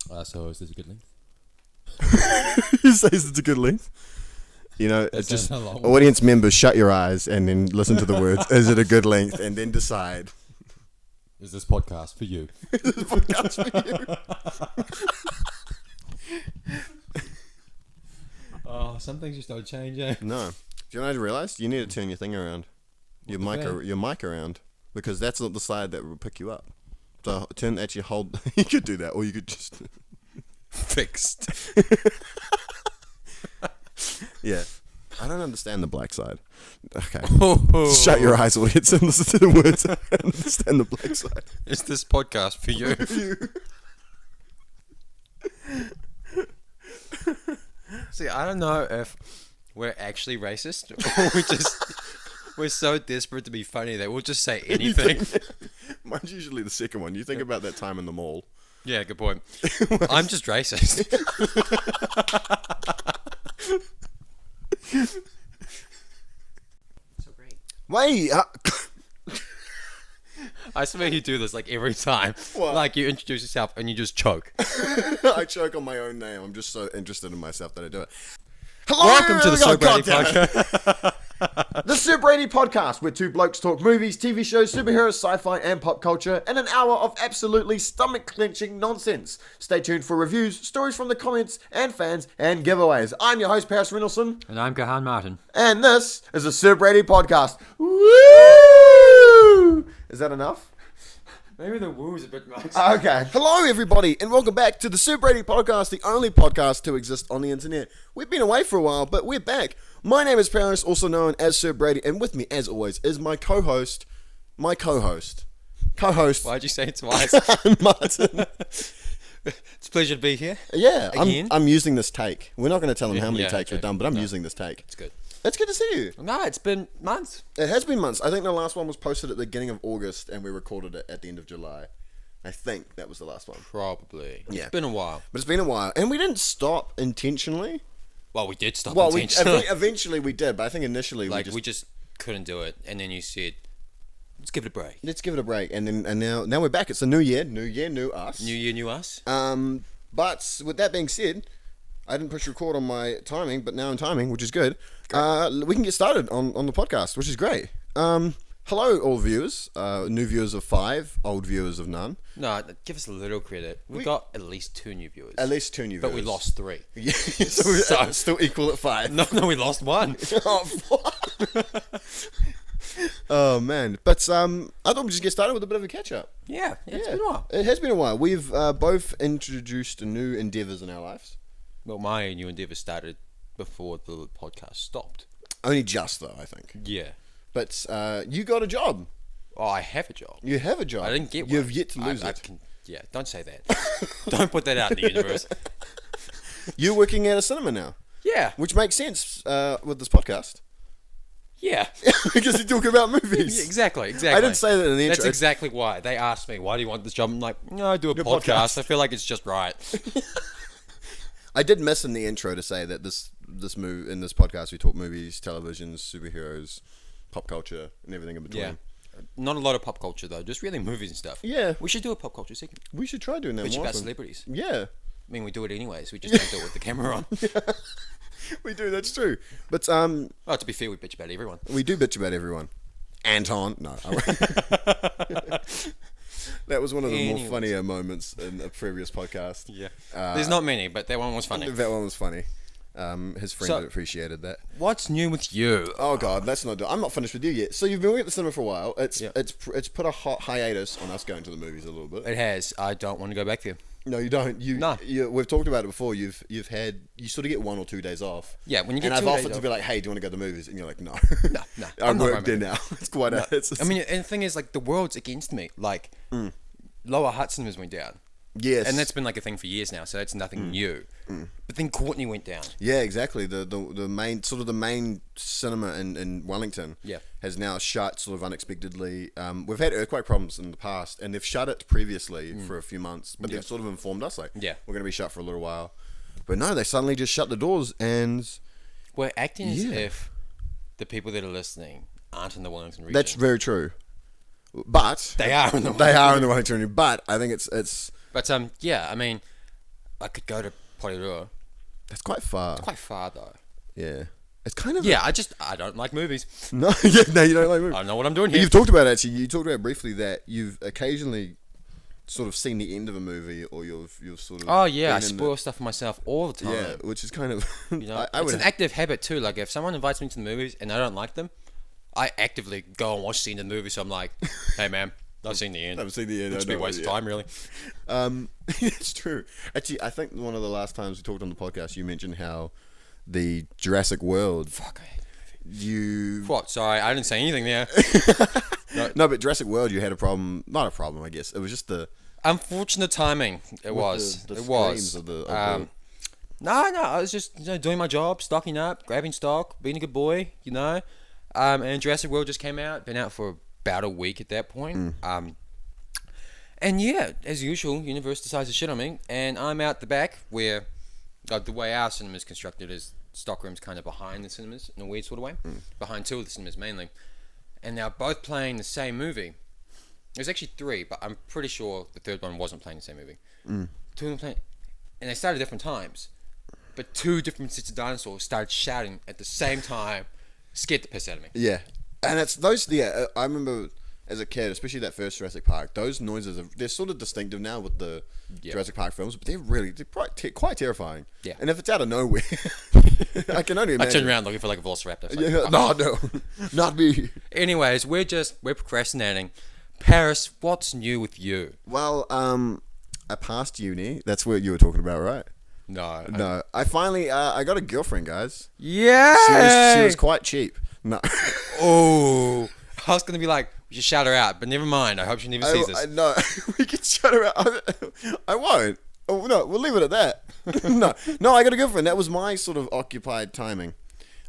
So is this a good length? He says it's a good length. You know, it's just audience members, shut your eyes and then listen to the words. Is it a good length? And then decide. Is this podcast for you? Is this podcast for you? Oh, some things just don't change, eh? No. Do you know what I realised? You need to turn your thing around. Your mic around. Because that's not the side that will pick you up. So hold. You could do that, or you could just Fixed. Yeah. I don't understand the black side. Okay. Oh. Shut your eyes, audience, and listen to the words. I understand the black side. Is this podcast for you? See, I don't know if we're actually racist or we're so desperate to be funny that we'll just say anything. Mine's usually the second one. You think about that time in the mall. Yeah, good point. I'm just racist. So great. Wait. I swear you do this like every time. What? Like you introduce yourself and you just choke. I choke on my own name. I'm just so interested in myself that I do it. Hello, Welcome to the Sir Brady Podcast. The Sir Brady Podcast, where two blokes talk movies, TV shows, superheroes, sci-fi, and pop culture in an hour of absolutely stomach-clenching nonsense. Stay tuned for reviews, stories from the comments, and fans, and giveaways. I'm your host, Renalson. And I'm Cahan Martin. And this is the Sir Brady Podcast. Woo! Is that enough? Maybe the woo is a bit much. Okay. Hello, everybody, and welcome back to the Sir Brady Podcast, the only podcast to exist on the internet. We've been away for a while, but we're back. My name is Paris, also known as Sir Brady, and with me, as always, is my co-host. Why'd you say it twice? Martin. It's a pleasure to be here. Yeah, Again? I'm using this take. We're not going to tell them how many Yeah, takes we've okay. done, but I'm No. using this take. It's good. It's good to see you. No, it's been months. It has been months. I think the last one was posted at the beginning of August, and we recorded it at the end of July. I think that was the last one. Probably. Yeah. It's been a while. But it's been a while, and we didn't stop intentionally. Well, we did stop Well, intentionally. eventually we did, but I think initially we just couldn't do it, and then you said, "Let's give it a break." let's give it a break, and now we're back. It's a new year, new us. New year, new us. But with that being said, I didn't push record on my timing, but now I'm timing, which is good. We can get started on the podcast, which is great. Hello, all viewers. New viewers of 5, old viewers of none. No, give us a little credit. We got at least 2 new viewers. At least 2 new viewers. But we lost 3. Yeah, so we're still equal at 5. No, we lost 1. Oh, fuck. Oh, man. But I thought we'd just get started with a bit of a catch-up. Yeah, it's been a while. It has been a while. We've both introduced new endeavours in our lives. Well, my new endeavour started before the podcast stopped. Only just, though, I think. Yeah. But you got a job. Oh, I have a job. You have a job. I didn't get one. You've yet to lose it. Yeah, don't say that. Don't put that out in the universe. You're working at a cinema now. Yeah. Which makes sense with this podcast. Yeah. Because you talk about movies. Yeah, exactly. I didn't say that in the intro. That's exactly why. They asked me, why do you want this job? I'm like, no, I do a podcast. I feel like it's just right. I did miss in the intro to say that this in this podcast we talk movies, televisions, superheroes, pop culture, and everything in between. Yeah. Not a lot of pop culture, though. Just really movies and stuff. Yeah. We should do a pop culture segment. We should try doing that Which more about often. celebrities. Yeah. I mean, we do it anyways. We just don't do it with the camera on. We do, that's true. But Oh, to be fair, we bitch about everyone. we do bitch about everyone. Anton. No. That was one of the more funnier moments in a previous podcast. Yeah. There's not many, but that one was funny. That one was funny. His friend appreciated that. What's new with you? Oh God, let's not do. I'm not finished with you yet. So you've been working at the cinema for a while. It's put a hot hiatus on us going to the movies a little bit. It has. I don't want to go back there. No, you don't. No. We've talked about it before. You sort of get 1 or 2 days off. Yeah, when you get and 2 I've days offered to off. be like, hey, do you want to go to the movies? And you're like, no. No. I I'm not work there now. It's quite a. I mean, and the thing is, like, the world's against me. Like, Lower Hutt cinemas went down. Yes. And that's been like a thing for years now, so that's nothing new. But then Courtney went down. Yeah, exactly. The main cinema in Wellington has now shut sort of unexpectedly. We've had earthquake problems in the past, and they've shut it previously for a few months, but they've sort of informed us like, we're going to be shut for a little while. But no, they suddenly just shut the doors, and We're acting as if the people that are listening aren't in the Wellington region. that's very true. But They are in the Wellington region. But I think it's. But yeah, I mean, I could go to Porirua. That's quite far. It's quite far though. Yeah. It's kind of... Yeah, I don't like movies. No, you don't like movies. I don't know what I'm doing here. You've talked about, actually, you talked about briefly that you've occasionally sort of seen the end of a movie, or you've sort of... Oh, yeah, I spoil stuff for myself all the time. Yeah, which is kind of... It's an active habit too. Like, if someone invites me to the movies and I don't like them, I actively go and watch the end of the movie, so I'm like, hey, man, I've seen the end. I've seen the end. It's be a waste of time, really. It's true. Actually, I think one of the last times we talked on the podcast, you mentioned how the Jurassic World... Fuck, I hate You... What? Sorry, I didn't say anything there. No, but Jurassic World, you had a problem. Not a problem, I guess. It was just the... Unfortunate timing. It was. The it was. Of the No, I was just doing my job, stocking up, grabbing stock, being a good boy, And Jurassic World just came out. Been out for about a week at that point. And yeah, as usual, Universe decides to shit on me, and I'm out the back where the way our cinema is constructed is stockroom's kind of behind the cinemas in a weird sort of way, behind two of the cinemas mainly, and they're both playing the same movie. There's actually three, but I'm pretty sure the third one wasn't playing the same movie. Two of them playing, and they started at different times, but two different sets of dinosaurs started shouting at the same time, scared the piss out of me. Yeah, and it's those. Yeah, I remember as a kid, especially that first Jurassic Park. Those noises they're sort of distinctive now with the Jurassic Park films, but they're quite terrifying. Yeah, and if it's out of nowhere, I can only imagine. I turn around looking for like a velociraptor. Like, yeah, no, not me. Anyways, we're procrastinating. Paris, what's new with you? Well, I passed uni. That's what you were talking about, right? No. I finally I got a girlfriend, guys. Yeah. She was quite cheap. No. Oh, I was gonna be like, we should shout her out, but never mind. I hope she never sees this. No, we can shout her out. I won't. Oh no, we'll leave it at that. No, I got a girlfriend. That was my sort of occupied timing.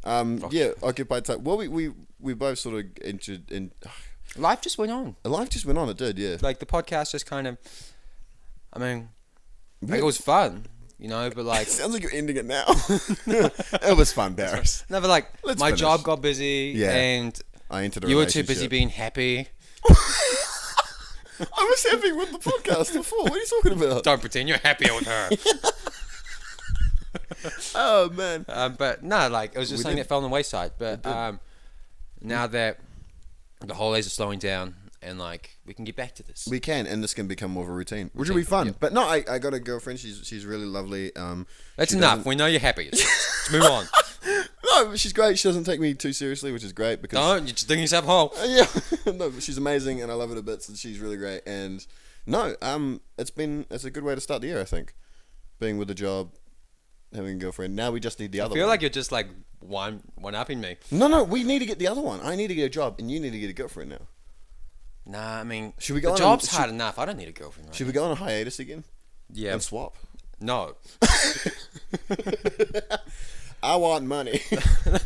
Yeah, occupied time. Well, we both sort of entered in. Life just went on. Life just went on. It did, yeah. Like the podcast just kind of. I mean, like it was fun, but like. It sounds like you're ending it now. It was fun, Barris. No, but like my job got busy, and I entered a you were relationship. too busy being happy. I was happy with the podcast before. What are you talking about? Don't pretend you're happier with her. Oh man. But no, like it was just something that fell on the wayside. But now that the holidays are slowing down, and like we can get back to this. We can, and this can become more of a routine, which will be fun. Yep. But no, I got a girlfriend. She's really lovely. That's enough. We know you're happy. Let's move on. No, she's great. She doesn't take me too seriously, which is great because you're just digging yourself a hole. Yeah, no, but she's amazing, and I love her to bits, and she's really great. And no, it's a good way to start the year, I think. Being with a job, having a girlfriend. Now we just need the other one. I feel like you're just like one-upping me. No, we need to get the other one. I need to get a job, and you need to get a girlfriend now. Nah, I mean, should we go? The job's hard enough. I don't need a girlfriend. Should we go on a hiatus again? Yeah. And swap? No. I want money.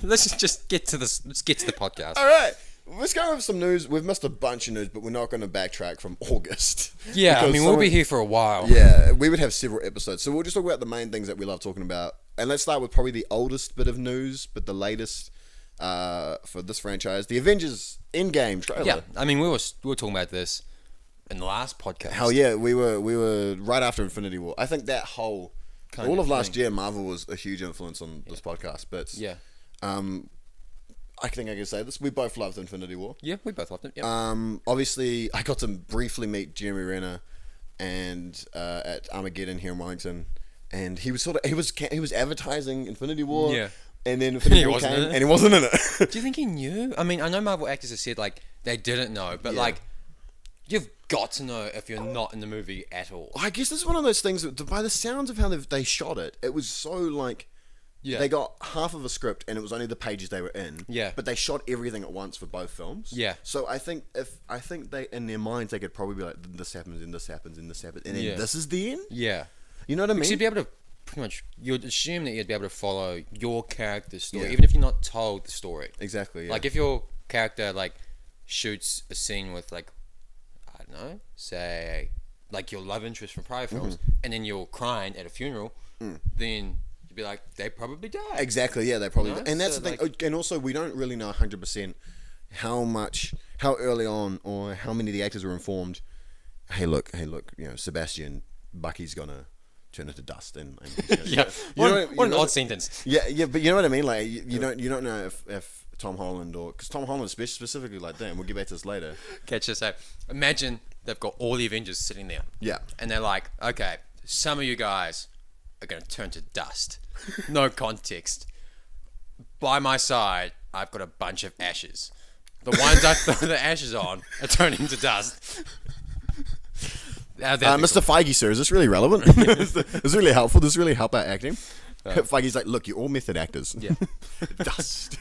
Let's just get to this. Let's get to the podcast. All right. Let's go with some news. We've missed a bunch of news, but we're not going to backtrack from August. Yeah, I mean, we'll be here for a while. Yeah, we would have several episodes. So we'll just talk about the main things that we love talking about. And let's start with probably the oldest bit of news, but the latest for this franchise. The Avengers Endgame trailer. Yeah, I mean, we were talking about this in the last podcast. Hell yeah, we were right after Infinity War. I think that whole... all of last year, Marvel was a huge influence on this podcast. But yeah, I think I can say this: we both loved Infinity War. Yeah, we both loved it. Yep. Obviously, I got to briefly meet Jeremy Renner, and at Armageddon here in Wellington, and he was advertising Infinity War. Yeah. And then Infinity War came, and he wasn't in it. Do you think he knew? I mean, I know Marvel actors have said like they didn't know, but like. You've got to know if you're not in the movie at all. I guess this is one of those things that, by the sounds of how they shot it, it was so like, they got half of a script and it was only the pages they were in. Yeah. But they shot everything at once for both films. Yeah. So I think they in their minds they could probably be like, this happens and this happens and this happens and then this is the end. Yeah. You know what I mean? Because you'd be able to pretty much you'd assume that you'd be able to follow your character's story, even if you're not told the story. Exactly. Yeah. Like if your character like shoots a scene with like. No, say like your love interest from prior films, and then you're crying at a funeral, then you'd be like, they probably died. Exactly, yeah, they probably died. And that's the thing. Like, and also, we don't really know 100% how early on, or how many of the actors were informed. Hey, look, Sebastian, Bucky's gonna turn into dust and yeah. What an odd sentence. Yeah, but you know what I mean. Like you don't know if Tom Holland because Tom Holland specifically like that. And we'll get back to this later. Catch this out. Imagine they've got all the Avengers sitting there. Yeah, and they're like, okay, some of you guys are gonna turn to dust. No context. By my side, I've got a bunch of ashes. The ones I throw the ashes on are turning to dust. Mr. Feige, sir, is this really relevant? Is this really helpful? Does this really help our acting? Feige's like, look, you're all method actors. Yeah. Dust.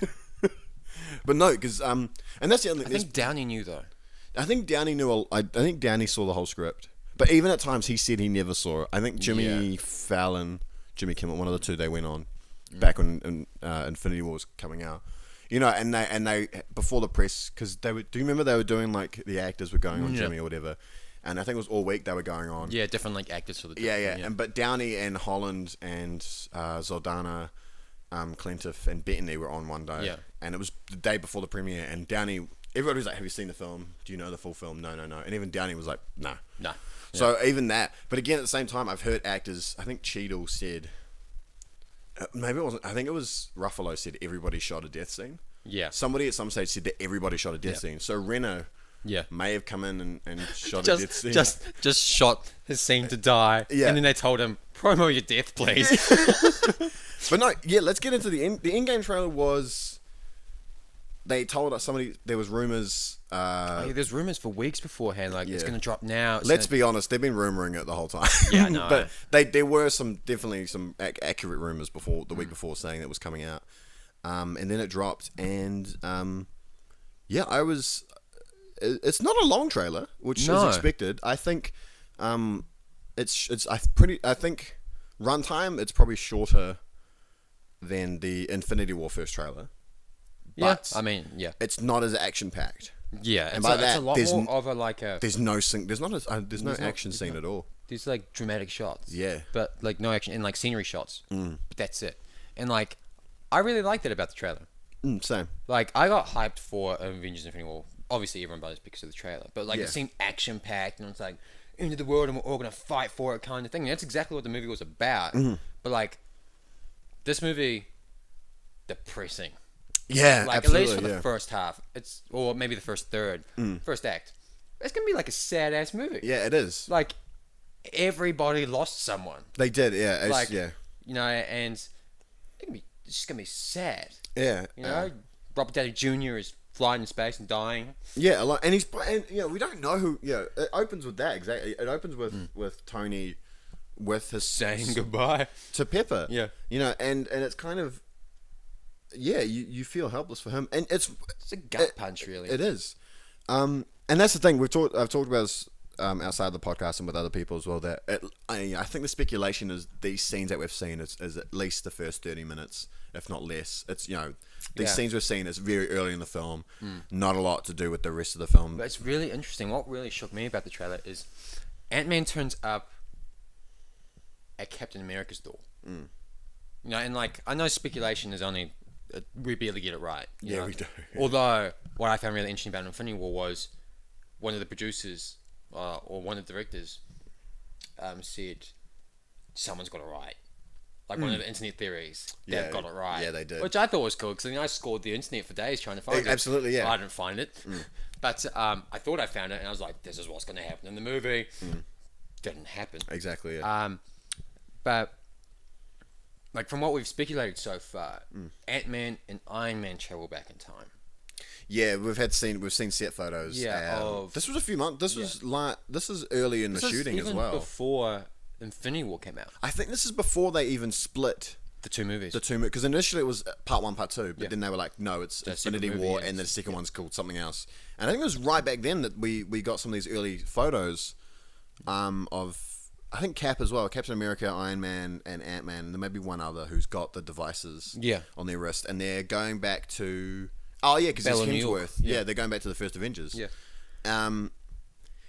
But no, because and that's the other thing. I think Downey knew though. I think Downey knew. I think Downey saw the whole script, but even at times he said he never saw it. I think Jimmy Fallon, Jimmy Kimmel, one of the two, they went on back when Infinity War was coming out. You know, and they before the press, because they were. Do you remember they were doing like the actors were going on Jimmy or whatever? And I think it was all week they were going on. Yeah, different like actors for the. Yeah. But Downey and Holland and Zaldana, Clentif and Bettany were on one day. Yeah. And it was the day before the premiere. And Downey, everybody was like, "Have you seen the film? Do you know the full film?" No. And even Downey was like, "No." No. So even that. But again, at the same time, I've heard actors. I think Cheadle said. Maybe it wasn't. I think it was Ruffalo said everybody shot a death scene. Yeah. Somebody at some stage said that everybody shot a death scene. So Reno. Yeah. May have come in and shot a death scene. Just shot his scene to die. Yeah. And then they told him, promo your death, please. But no, let's get into the end. The Endgame trailer was... They told us there was rumors... there's rumors for weeks beforehand, like, it's going to drop now. Let's be honest, they've been rumoring it the whole time. Yeah, I know. But there were definitely some accurate rumors before the week before saying that it was coming out. And then it dropped, and... I was... It's not a long trailer, which is expected. I think I think runtime it's probably shorter than the Infinity War first trailer. But I mean, yeah. It's not as action packed. Yeah, and by that, it's a lot more of a there's no action scene at all. There's like dramatic shots. Yeah. But like no action and like scenery shots. But that's it. And like I really liked it about the trailer. Same. Like I got hyped for Avengers Infinity War. Obviously, everyone buys because of the trailer, but like it seemed action packed, and it's like into the world, and we're all gonna fight for it, kind of thing. And that's exactly what the movie was about. But like this movie, depressing. Yeah, like absolutely, at least for the first half, or maybe the first third, first act. It's gonna be like a sad ass movie. Yeah, it is. Like everybody lost someone. They did. Yeah. Like you know, and it's just gonna be sad. Yeah. You know, Robert Downey Jr. is flying in space and dying. Yeah, a lot, and we don't know who. Yeah, it opens with that exactly. It opens with Tony, with his saying goodbye to Pepper. Yeah, you know, and it's kind of, you feel helpless for him, and it's a gut punch, really. It is, and that's the thing I've talked about this outside the podcast and with other people as well. That I think the speculation is these scenes that we've seen is at least the first 30 minutes, if not less. It's these scenes we've seen is very early in the film, not a lot to do with the rest of the film. But it's really interesting. What really shook me about the trailer is Ant-Man turns up at Captain America's door. You know, and like I know speculation is only we barely get it right. You know? We do. Although what I found really interesting about Infinity War was one of the producers or one of the directors said someone's got it right. Like one of the internet theories, they've got it right. Yeah, they did. Which I thought was cool because I scored the internet for days trying to find it. Absolutely, yeah. I didn't find it, but I thought I found it, and I was like, "This is what's going to happen in the movie." Didn't happen. Exactly. Yeah. But like from what we've speculated so far, Ant-Man and Iron Man travel back in time. Yeah, we've seen set photos. Yeah, this was a few months. This is early in the shooting as well. Before Infinity War came out. I think this is before they even split the two movies. Because initially it was part 1, part 2, but then they were like, no, it's Infinity War, and the second one's called something else. And I think it was right back then that we got some of these early photos of, I think Cap as well, Captain America, Iron Man, and Ant-Man, and there may be one other who's got the devices on their wrist, and they're going back to... Oh yeah, because it's Hemsworth. Yeah, they're going back to the first Avengers. Yeah.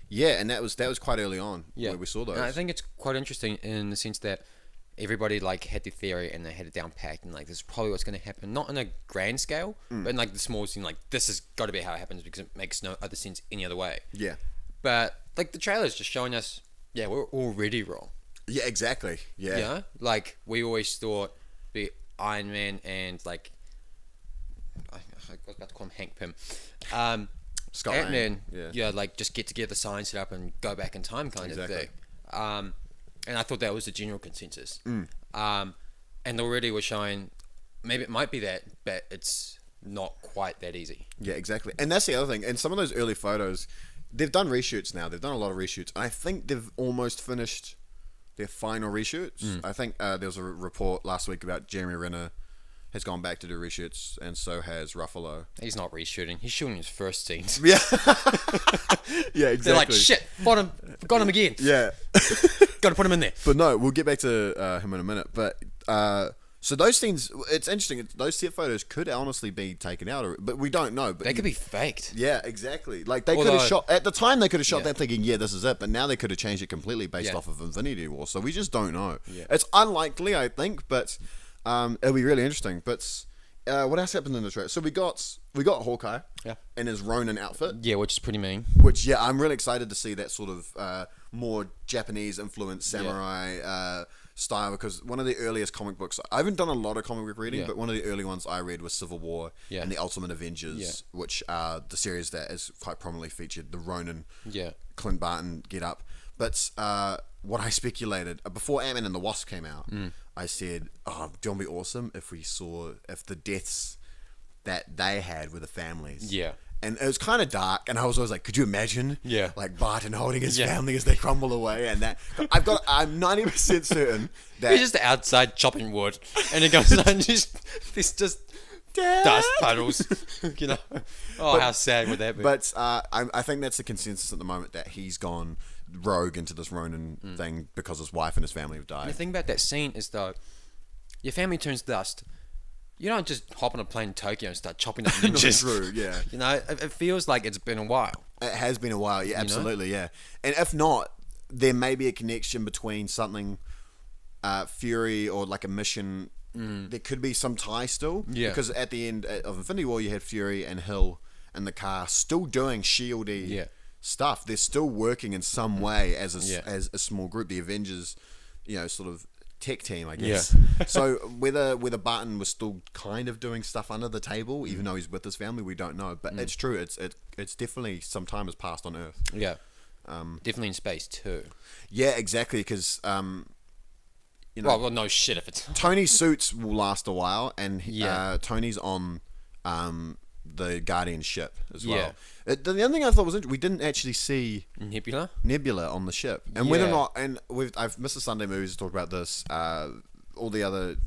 Yeah, and that was quite early on where we saw those. And I think it's quite interesting in the sense that everybody like had their theory and they had it down packed and like this is probably what's going to happen, not on a grand scale, but in like the small scene, like this has got to be how it happens because it makes no other sense any other way. Yeah. But like the trailer's just showing us, we're already wrong. Yeah, exactly. Yeah. You know, like we always thought the Iron Man and like I was about to call him Hank Pym. Ant-Man, like just get together, science it up, and go back in time kind of thing. And I thought that was the general consensus. And already we're showing maybe it might be that, but it's not quite that easy. Yeah, exactly. And that's the other thing. And some of those early photos, they've done reshoots now. They've done a lot of reshoots. I think they've almost finished their final reshoots. I think there was a report last week about Jeremy Renner has gone back to do reshoots, and so has Ruffalo. He's not reshooting. He's shooting his first scenes. Yeah. Yeah, exactly. They're like, shit, forgot him again. Yeah. Got to put him in there. But no, we'll get back to him in a minute. But so those scenes, it's interesting. Those set photos could honestly be taken out, but we don't know. But they could be faked. Yeah, exactly. Like they could have shot at the time. They could have shot that thinking, yeah, this is it. But now they could have changed it completely based off of Infinity War. So we just don't know. Yeah. It's unlikely, I think, but it'll be really interesting. But what else happened in the trailer? So we got Hawkeye, in his Ronin outfit. Yeah, which is pretty mean. Which I'm really excited to see that sort of more Japanese influenced samurai style, because one of the earliest comic books, I haven't done a lot of comic book reading, but one of the early ones I read was Civil War and the Ultimate Avengers, which are the series that is quite prominently featured the Ronin, Clint Barton get up. But what I speculated before Ant-Man and the Wasp came out, I said, "Oh, it'd be awesome if the deaths that they had were the families." Yeah. And it was kind of dark, and I was always like, could you imagine? Yeah. Like Barton holding his family as they crumble away, and that I'm 90% certain that he's just outside chopping wood, and it goes on there's just dust puddles. You know, how sad would that be? But I think that's the consensus at the moment, that he's gone rogue into this Ronin thing because his wife and his family have died. The thing about that scene is, though, your family turns dust. You don't just hop on a plane in Tokyo and start chopping up ninjas. True, yeah. You know, it feels like it's been a while. It has been a while, yeah, absolutely, yeah. And if not, there may be a connection between something, Fury, or like a mission. There could be some tie still. Yeah. Because at the end of Infinity War, you had Fury and Hill in the car still doing shieldy stuff. They're still working in some way as a small group. The Avengers, sort of tech team, I guess. Yeah. So whether Barton was still kind of doing stuff under the table, even though he's with his family, we don't know. But it's true. It's definitely some time has passed on Earth. Yeah. Definitely in space too. Yeah, exactly. Because well, no shit if it's Tony's suits will last a while, and Tony's on the Guardian ship as well. The other thing I thought was interesting, we didn't actually see Nebula on the ship, and whether or not, and I've missed the Sunday movies to talk about this. All the other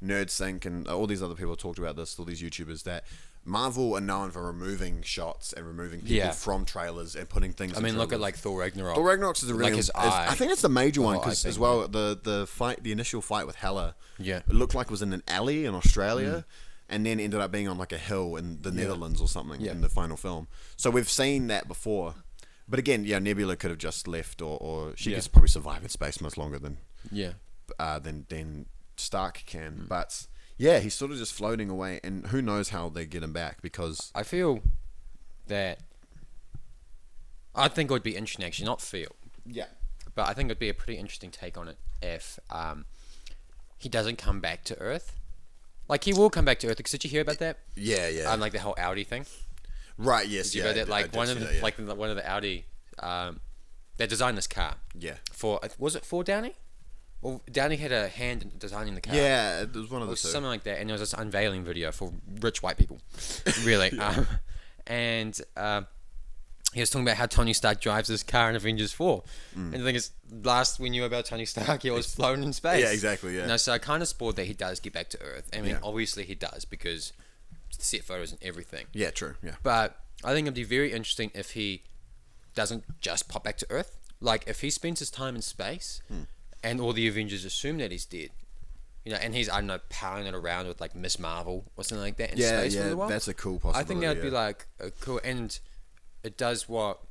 Nerds think, and all these other people talked about this. All these YouTubers, that Marvel are known for removing shots and removing people from trailers and putting things. I mean, look at like Thor Ragnarok. Thor Ragnarok is a really his eye. I think that's the major one, because as well the initial fight with Hela. Yeah, it looked like it was in an alley in Australia. And then ended up being on like a hill in the Netherlands or something in the final film. So we've seen that before. But again, Nebula could have just left, or she could probably survive in space much longer than Stark can. But he's sort of just floating away, and who knows how they get him back, because I feel that I think it would be interesting, actually, not feel. Yeah. But I think it would be a pretty interesting take on it if he doesn't come back to Earth. Like, he will come back to Earth. Did you hear about that? Yeah. Like the whole Audi thing. Right. Yes. Did you know that? Like one of the Audi, they designed this car. Yeah. Was it for Downey? Well, Downey had a hand in designing the car. Yeah, it was one of the two. Something like that, and there was this unveiling video for rich white people, really. And he was talking about how Tony Stark drives this car in Avengers 4. And the thing is, last we knew about Tony Stark, he was flown in space. Yeah, exactly, yeah. So I kind of spoiled that he does get back to Earth. I mean, obviously he does, because set photos and everything. Yeah, true, yeah. But I think it'd be very interesting if he doesn't just pop back to Earth. Like, if he spends his time in space, and all the Avengers assume that he's dead, and he's, I don't know, powering it around with, like, Miss Marvel or something like that in space for a while. That's a cool possibility. I think that'd be, like, a cool... And it does what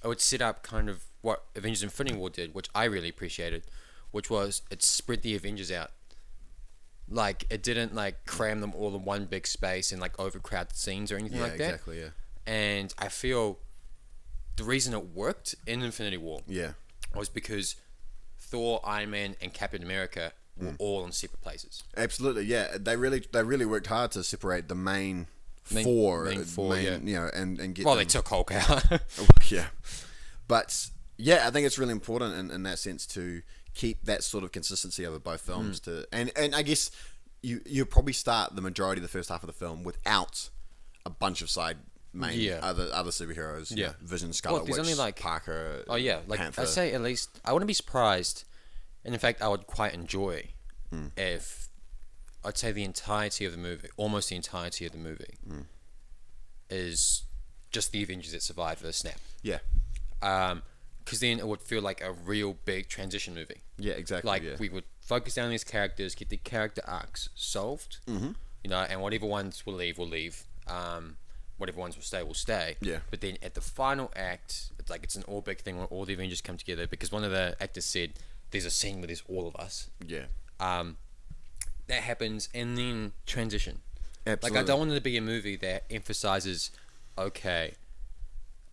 it would set up, kind of what Avengers Infinity War did, which I really appreciated, which was it spread the Avengers out. Like, it didn't like cram them all in one big space and like overcrowd scenes or anything like that. Exactly, yeah. And I feel the reason it worked in Infinity War was because Thor, Iron Man, and Captain America were all in separate places. Absolutely, yeah. They really worked hard to separate the main four, yeah. You know, and get. Well, they took Hulk out. Yeah, but yeah, I think it's really important in that sense to keep that sort of consistency over both films. And I guess you probably start the majority of the first half of the film without a bunch of side main other superheroes. Yeah, Vision, Scarlet Witch, only like Parker. Oh yeah, like Panther. I'd say at least I wouldn't be surprised, and in fact I would quite enjoy if I'd say the entirety of the movie, almost the entirety of the movie, is just the Avengers that survived the snap. Yeah. Because then it would feel like a real big transition movie. Yeah, exactly. Like we would focus down on these characters, get the character arcs solved. You know, and whatever ones will leave, will leave. Whatever ones will stay. Yeah. But then at the final act, it's like it's an all big thing where all the Avengers come together, because one of the actors said there's a scene where there's all of us. Yeah. That happens, and then transition. Absolutely. Like I don't want it to be a movie that emphasizes, okay,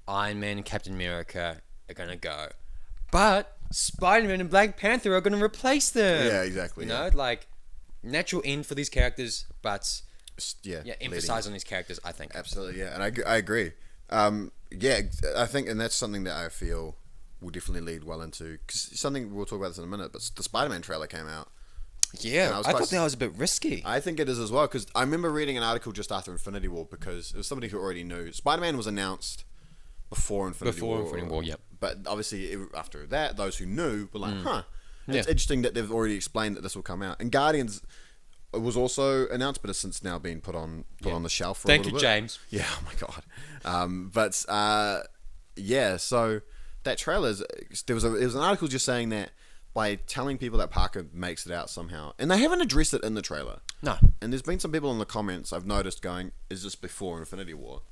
Iron Man and Captain America are gonna go, but Spider-Man and Black Panther are gonna replace them. Yeah, exactly. You know, like natural end for these characters, but emphasize on these characters. I think absolutely, yeah, and I agree. Yeah, I think, and that's something that I feel will definitely lead well into, because something we'll talk about this in a minute. But the Spider-Man trailer came out. Yeah, I thought that was a bit risky. I think it is as well, because I remember reading an article just after Infinity War, because it was somebody who already knew Spider-Man was announced before Infinity War. Yeah. But obviously after that, those who knew were like, it's interesting that they've already explained that this will come out. And Guardians was also announced, but has since now been put on the shelf for a little bit. Thank you, James. Yeah, oh my god. So that trailer, there was an article just saying that by telling people that Parker makes it out somehow, and they haven't addressed it in the trailer. No. And there's been some people in the comments I've noticed going, "Is this before Infinity War?"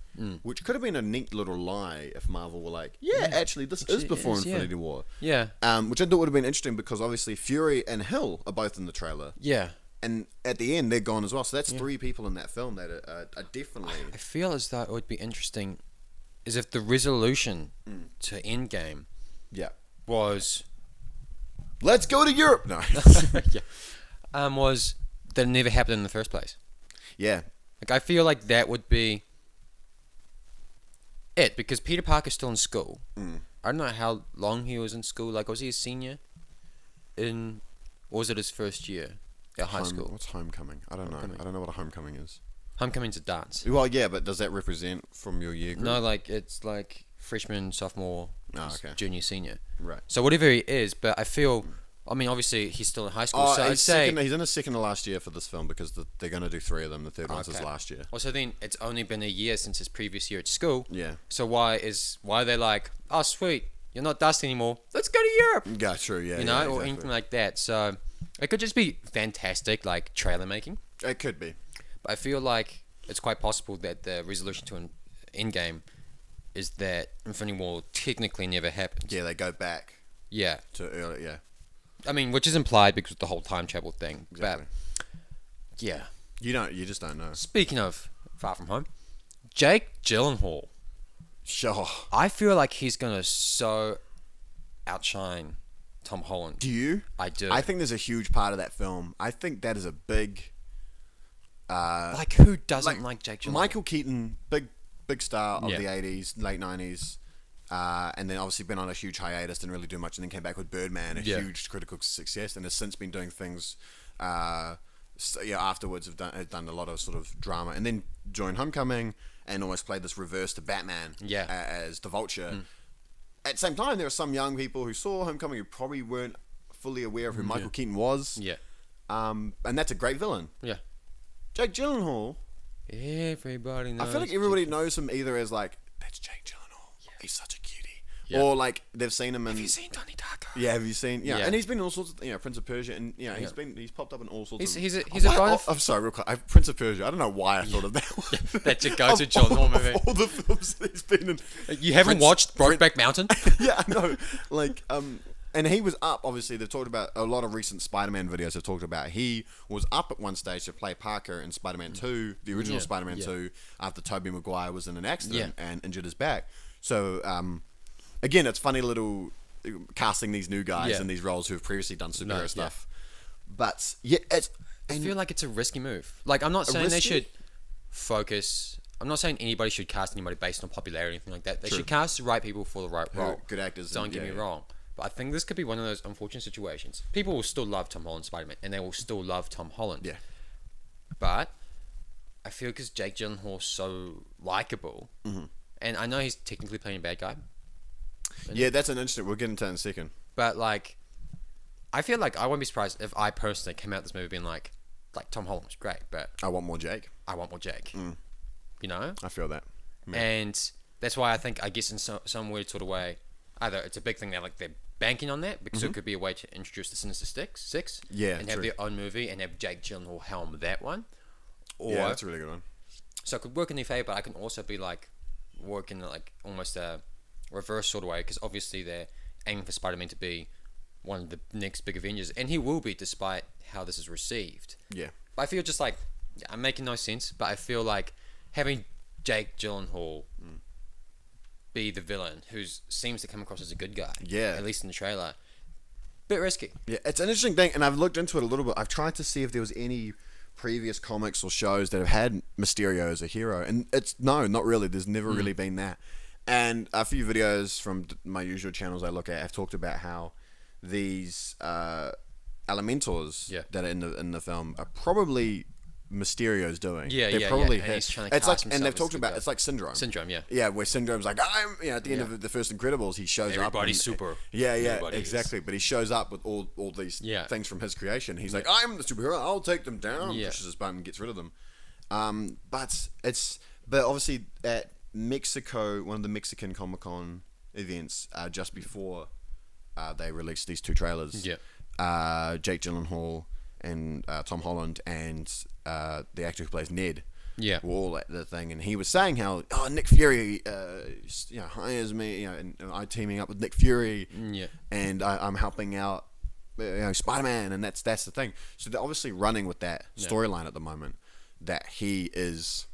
Which could have been a neat little lie if Marvel were like, actually, this is before Infinity War. Yeah. Which I thought would have been interesting, because obviously Fury and Hill are both in the trailer. Yeah. And at the end, they're gone as well. So that's 3 people in that film that are definitely... I feel as though it would be interesting is if the resolution to Endgame was... Let's go to Europe! No. Was that it never happened in the first place. Yeah. Like, I feel like that would be it, because Peter Parker's still in school. I don't know how long he was in school. Like, was he a senior or was it his first year at high school? What's homecoming? I don't know. I don't know what a homecoming is. Homecoming's a dance. Well, yeah, but does that represent from your year group? No, like, it's like freshman, sophomore, junior, senior. Right. So whatever he is, but I feel... I mean, obviously, he's still in high school, so I'd say... he's in his second to last year for this film, because they're going to do 3 of them. The third one's his last year. Well, so then it's only been a year since his previous year at school. Yeah. So why are they like, oh, sweet, you're not Dusty anymore, let's go to Europe? Yeah, true, yeah. You know, or anything like that. So it could just be fantastic, like, trailer making. It could be. But I feel like it's quite possible that the resolution to an Endgame is that Infinity War technically never happened. Yeah, they go back. Yeah. To earlier, yeah. I mean, which is implied because of the whole time travel thing. Exactly. But, yeah. You just don't know. Speaking of Far From Home, Jake Gyllenhaal. Sure. I feel like he's going to so outshine Tom Holland. Do you? I do. I think there's a huge part of that film. I think that is a big... like, who doesn't like Jake Gyllenhaal? Michael Keaton, big star of the 80s, late 90s. And then obviously been on a huge hiatus, didn't really do much, and then came back with Birdman, a huge critical success, and has since been doing things afterwards have done a lot of sort of drama, and then joined Homecoming and almost played this reverse to Batman as the Vulture. At the same time, there are some young people who saw Homecoming who probably weren't fully aware of who Michael Keaton was. And that's a great villain. Jake Gyllenhaal, everybody knows. I feel like everybody knows him either as like, that's Jake Gyllenhaal. He's such a cutie. Or like they've seen him in... Have you seen Donnie Darko? Yeah, have you seen... Yeah, and he's been in all sorts of... Prince of Persia, and he's popped up in all sorts of... He's a I'm sorry, real quick. Prince of Persia. I don't know why I thought of that one. That's your go-to John Hall movie. All the films that he's been in. You haven't watched Brokeback Mountain? Yeah, I know. Like, and he was up, obviously, they've talked about... A lot of recent Spider-Man videos have talked about he was up at one stage to play Parker in Spider-Man 2, the original Spider-Man 2, after Tobey Maguire was in an accident and injured his back. So, again, it's funny little casting these new guys in these roles who have previously done superhero stuff. But yeah, I feel like it's a risky move. Like, I'm not saying they should focus. I'm not saying anybody should cast anybody based on popularity or anything like that. They should cast the right people for the right role. Good actors. Don't get me wrong. But I think this could be one of those unfortunate situations. People will still love Tom Holland Spider-Man, and they will still love Tom Holland. Yeah. But I feel because Jake Gyllenhaal's so likable, and I know he's technically playing a bad guy. Yeah, that's an interesting. We'll get into that in a second. But like, I feel like I wouldn't be surprised if I personally came out this movie being like Tom Holland's great, but I want more Jake. You know? I feel that. Yeah. And that's why I guess in some weird sort of way, either it's a big thing that like they're banking on that because it could be a way to introduce the Sinister Six. Yeah, and have their own movie and have Jake Gyllenhaal helm that one. Or, yeah, that's a really good one. So it could work in their favor, but I can also be like working like almost a reverse sort of way because obviously they're aiming for Spider-Man to be one of the next big Avengers, and he will be despite how this is received. Yeah. But I feel just like I'm making no sense, but I feel like having Jake Gyllenhaal be the villain who seems to come across as a good guy. Yeah. At least in the trailer. Bit risky. Yeah, it's an interesting thing, and I've looked into it a little bit. I've tried to see if there was any previous comics or shows that have had Mysterio as a hero, and not really. There's never really been that. And a few videos from my usual channels I look at have talked about how these Elementors that are in the film are probably Mysterio's doing. They're probably and he's trying to it's cast like, and they've talked about guy. It's like Syndrome. Yeah, where Syndrome's like, at the end of the first Incredibles, he shows up. Everybody's super. Yeah, Everybody exactly. is. But he shows up with all these things from his creation. He's like, I'm the superhero. I'll take them down. Pushes his button, gets rid of them. But obviously at Mexico, one of the Mexican Comic-Con events, just before they released these two trailers. Jake Gyllenhaal and Tom Holland and the actor who plays Ned were all at the thing, and he was saying how Nick Fury hires me, and I'm teaming up with Nick Fury, and I'm helping out Spider-Man, and that's the thing. So they're obviously running with that storyline at the moment, that he is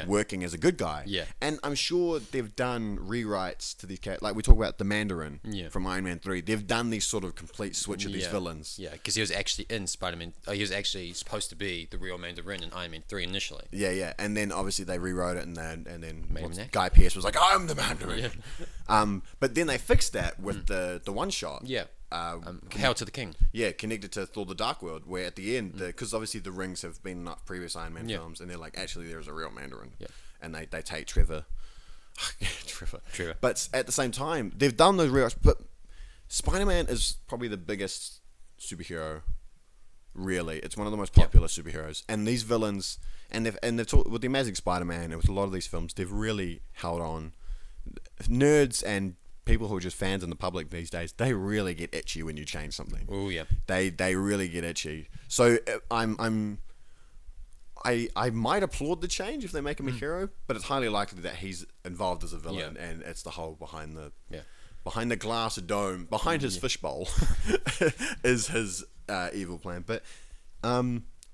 working as a good guy. And I'm sure they've done rewrites to these characters. Like we talk about the Mandarin from Iron Man 3. They've done these sort of complete switch of these villains. Yeah, because he was actually in Spider-Man. He was actually supposed to be the real Mandarin in Iron Man 3 initially. Yeah. And then obviously they rewrote it, and then Guy Pearce was like, I'm the Mandarin. But then they fixed that with the one shot. Hail to the King. Yeah, connected to Thor: The Dark World, where at the end, because obviously the rings have been in previous Iron Man films, and they're like, actually, there's a real Mandarin, and they take Trevor. Trevor. But at the same time, they've done those rewrites. But Spider-Man is probably the biggest superhero. Really, it's one of the most popular superheroes, and these villains, and they've talked with the Amazing Spider-Man, and with a lot of these films, they've really held on. Nerds and people who are just fans in the public these days, they really get itchy when you change something. Oh yeah, they really get itchy. So I might applaud the change if they make him a hero, but it's highly likely that he's involved as a villain, and it's the whole behind the glass dome, behind his fishbowl, is his evil plan. But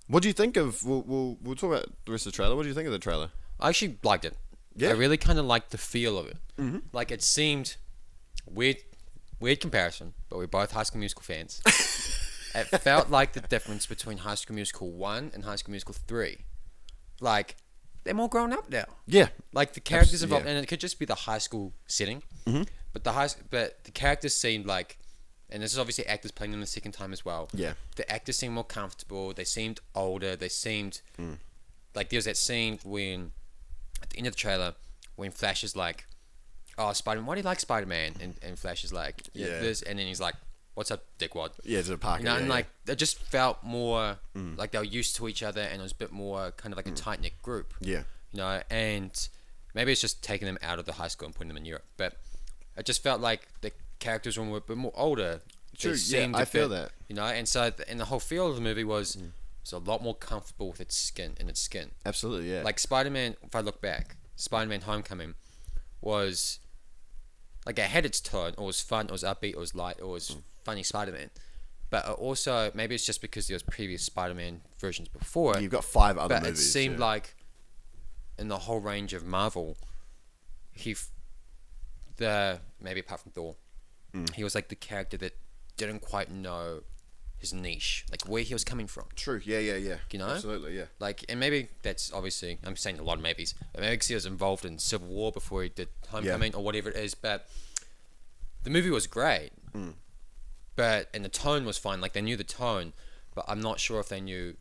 what do you think of? We'll talk about the rest of the trailer. What do you think of the trailer? I actually liked it. Yeah, I really kind of liked the feel of it. Like it seemed. Weird comparison, but we're both High School Musical fans. It felt like the difference between High School Musical 1 and High School Musical 3. Like, they're more grown up now. Yeah. Like, the characters involved, and it could just be the high school setting, but the characters seemed like, and this is obviously actors playing them the second time as well. Yeah. The actors seemed more comfortable, they seemed older, they seemed, like, there was that scene when, at the end of the trailer, when Flash is like, Spider-Man, why do you like Spider-Man? And Flash is like, this, and then he's like, what's up, dickwad? Yeah, it's a park. And like, it just felt more like they were used to each other, and it was a bit more kind of like a tight-knit group. Yeah. And maybe it's just taking them out of the high school and putting them in Europe, but it just felt like the characters were a bit more older. True, I feel that. And so, and the whole feel of the movie was a lot more comfortable with its skin. Absolutely, yeah. Like Spider-Man, if I look back, Spider-Man Homecoming was... Like, it had its tone. It was fun. It was upbeat. It was light. It was funny Spider-Man. But also, maybe it's just because there was previous Spider-Man versions before. You've got 5 other movies. But it seemed like, in the whole range of Marvel, maybe apart from Thor, he was like the character that didn't quite know his niche, like where he was coming from. True. Yeah. You know? Absolutely. Yeah. Like, and maybe that's obviously, I'm saying a lot of maybes, but maybe because he was involved in Civil War before he did Homecoming or whatever it is. But the movie was great, and the tone was fine. Like, they knew the tone, but I'm not sure if they knew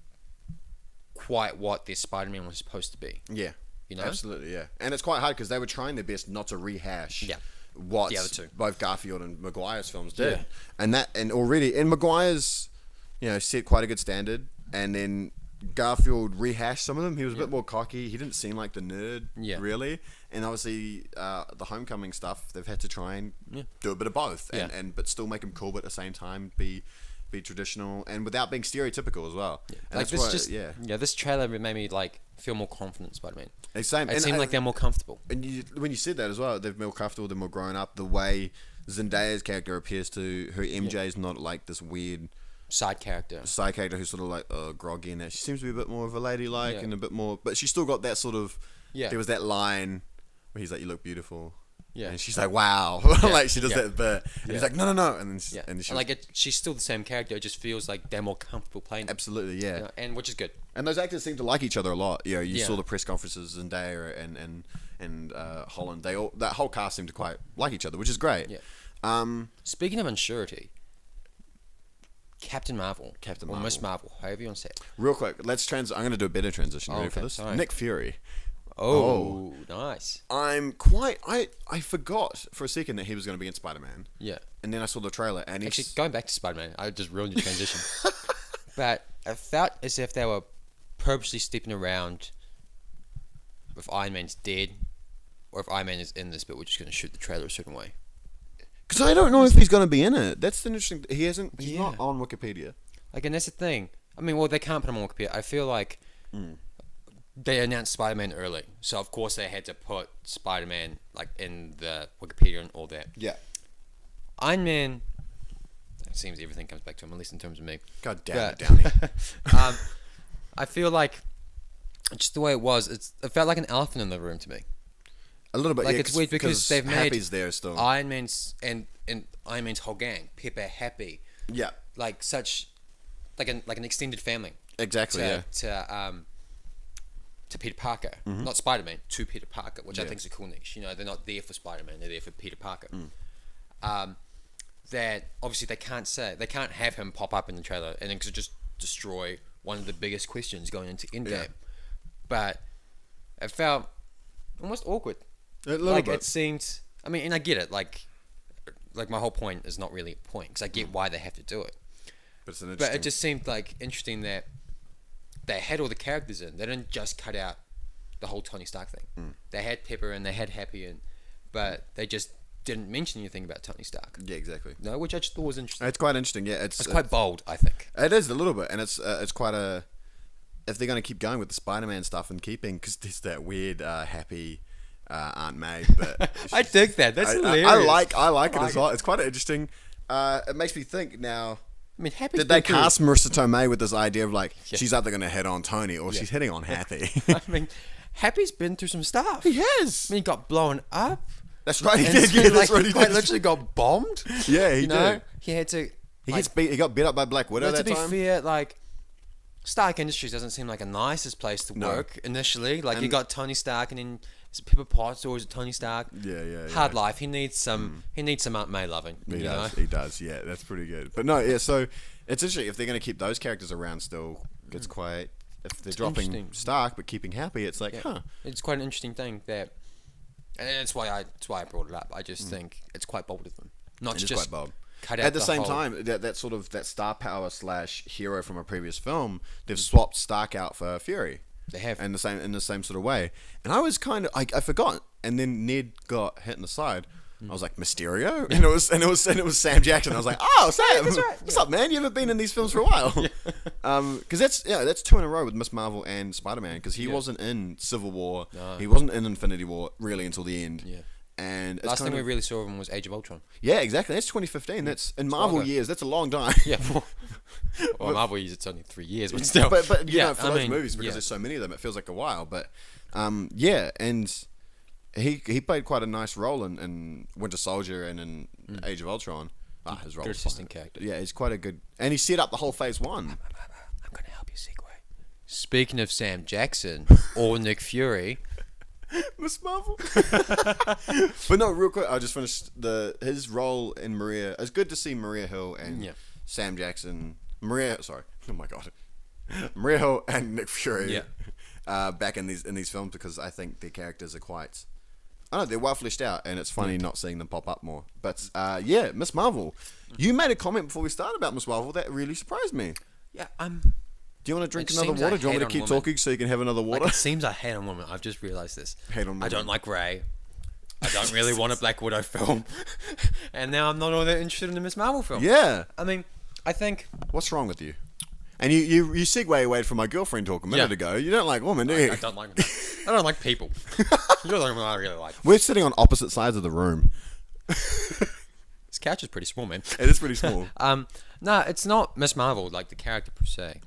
quite what their Spider-Man was supposed to be. Yeah. You know? Absolutely. Yeah. And it's quite hard because they were trying their best not to rehash. What the other two, both Garfield and Maguire's films did, and Maguire's, set quite a good standard, and then Garfield rehashed some of them. He was a bit more cocky. He didn't seem like the nerd, really. And obviously, the Homecoming stuff, they've had to try and do a bit of both, but still make him cool, but at the same time be traditional and without being stereotypical as well. And like this, this trailer made me like feel more confident in Spider-Man. Same. It seemed like they're more comfortable. And when you said that as well, they're more comfortable, they're more grown up. The way Zendaya's character appears to her, MJ's not like this weird side character who's sort of like groggy, and she seems to be a bit more of a ladylike and a bit more, but she's still got that sort of. There was that line where he's like, "You look beautiful." Yeah, and she's like, "Wow," like she does that bit, and he's like, "No," and then she's still the same character. It just feels like they're more comfortable playing. Absolutely, yeah, and which is good. And those actors seem to like each other a lot. You saw the press conferences, Zendaya and Holland. That whole cast seemed to quite like each other, which is great. Yeah. Speaking of unsurety, Captain Marvel, or Miss Marvel, however you want to say it. Real quick, I'm going to do a better transition. Ready for this? Sorry. Nick Fury. Oh, nice. I forgot for a second that he was going to be in Spider-Man. Yeah. And then I saw the trailer and actually, going back to Spider-Man, I just ruined your transition. But I felt as if they were purposely stepping around if Iron Man's dead or if Iron Man is in this, but we're just going to shoot the trailer a certain way. Because I don't know if he's going to be in it. That's the interesting. He's not on Wikipedia. Like, and that's the thing. I mean, well, they can't put him on Wikipedia. I feel like they announced Spider-Man early, so of course they had to put Spider-Man like in the Wikipedia and all that. Yeah. Iron Man. It seems everything comes back to him, at least in terms of me. God damn it, Downey. I feel like just the way it was, it felt like an elephant in the room to me. A little bit, like it's weird because they've made Happy's there still. Iron Man's and Iron Man's whole gang, Pepper, Happy. Yeah. Like such, like an extended family. Exactly. To Peter Parker, not Spider-Man, to Peter Parker, which I think is a cool niche. They're not there for Spider-Man; they're there for Peter Parker. That obviously they can't have him pop up in the trailer, and then could just destroy one of the biggest questions going into Endgame. Yeah. But it felt almost awkward. A little bit. It seemed. I mean, and I get it. Like my whole point is not really a point because I get why they have to do it. But it just seemed like interesting that they had all the characters in. They didn't just cut out the whole Tony Stark thing. They had Pepper and they had Happy in, but they just didn't mention anything about Tony Stark. Yeah, exactly. No, which I just thought was interesting. It's quite interesting. Yeah, it's quite bold. I think it is a little bit, and it's quite a. If they're going to keep going with the Spider-Man stuff and keeping, because there's that weird Happy Aunt May, but I dig that. That's hilarious. I like it as well. It's quite interesting. It makes me think now. I mean, Happy. Did they cast Marissa Tomei with this idea of like she's either going to hit on Tony or she's hitting on Happy? I mean, Happy's been through some stuff. He has. I mean, he got blown up. That's right. He did. Yeah, that's right. He quite literally got bombed. Yeah, he did. He had to. He got beat up by Black Widow that time. To be fair, like Stark Industries doesn't seem like a nicest place to work initially. Like you got Tony Stark and then is it Pepper Potts or is it Tony Stark? Yeah. Hard life. He needs some. He needs some Aunt May loving. He does. Yeah, that's pretty good. But no, yeah. So it's interesting if they're going to keep those characters around still. It's quite. If they're dropping Stark but keeping Happy, it's like, It's quite an interesting thing that, and that's why I brought it up. I just think it's quite bold of them. Not just quite bold. Cut out at the same time, that sort of that star power / hero from a previous film, they've swapped Stark out for Fury. They have, in the same sort of way. And I was kind of I forgot, and then Ned got hit in the side. I was like, Mysterio, and it was Sam Jackson. I was like, oh, Sam, that's right. What's up, man? You haven't been in these films for a while. Because that's 2 in a row with Miss Marvel and Spider-Man. Because he wasn't in Civil War, he wasn't in Infinity War really until the end. Yeah. And last thing we really saw of him was Age of Ultron. Yeah, exactly. That's 2015. That's in Marvel years. That's a long time. Yeah. Well, Marvel years, it's only 3 years, but still. But you know, for those movies, because there's so many of them, it feels like a while. But and he played quite a nice role in Winter Soldier and in Age of Ultron. His role. Good assistant character. Yeah, he's quite a good, and he set up the whole Phase 1. I'm gonna help you segue. Speaking of Sam Jackson or Nick Fury, Miss Marvel. But no, real quick, I just finished his role in Maria. It's good to see Maria Hill and Sam Jackson. Oh my god, Maria Hill and Nick Fury. Back in these films, because I think their characters are quite. I don't know, they're well fleshed out, and it's funny not seeing them pop up more. But Miss Marvel. You made a comment before we started about Miss Marvel that really surprised me. Yeah, Do you want to drink another water? Do you want me to keep talking so you can have another water? Like, it seems I hate on women. I've just realised this. Hate on women. I don't like Ray. I don't really want a Black Widow film. And now I'm not all that interested in a Miss Marvel film. Yeah. I mean, I think... What's wrong with you? And you segue away from my girlfriend talk a minute ago. You don't like women, do you? I don't like them. I don't like people. You're the only one I really like. We're sitting on opposite sides of the room. This couch is pretty small, man. It is pretty small. No, it's not Miss Marvel, like the character per se.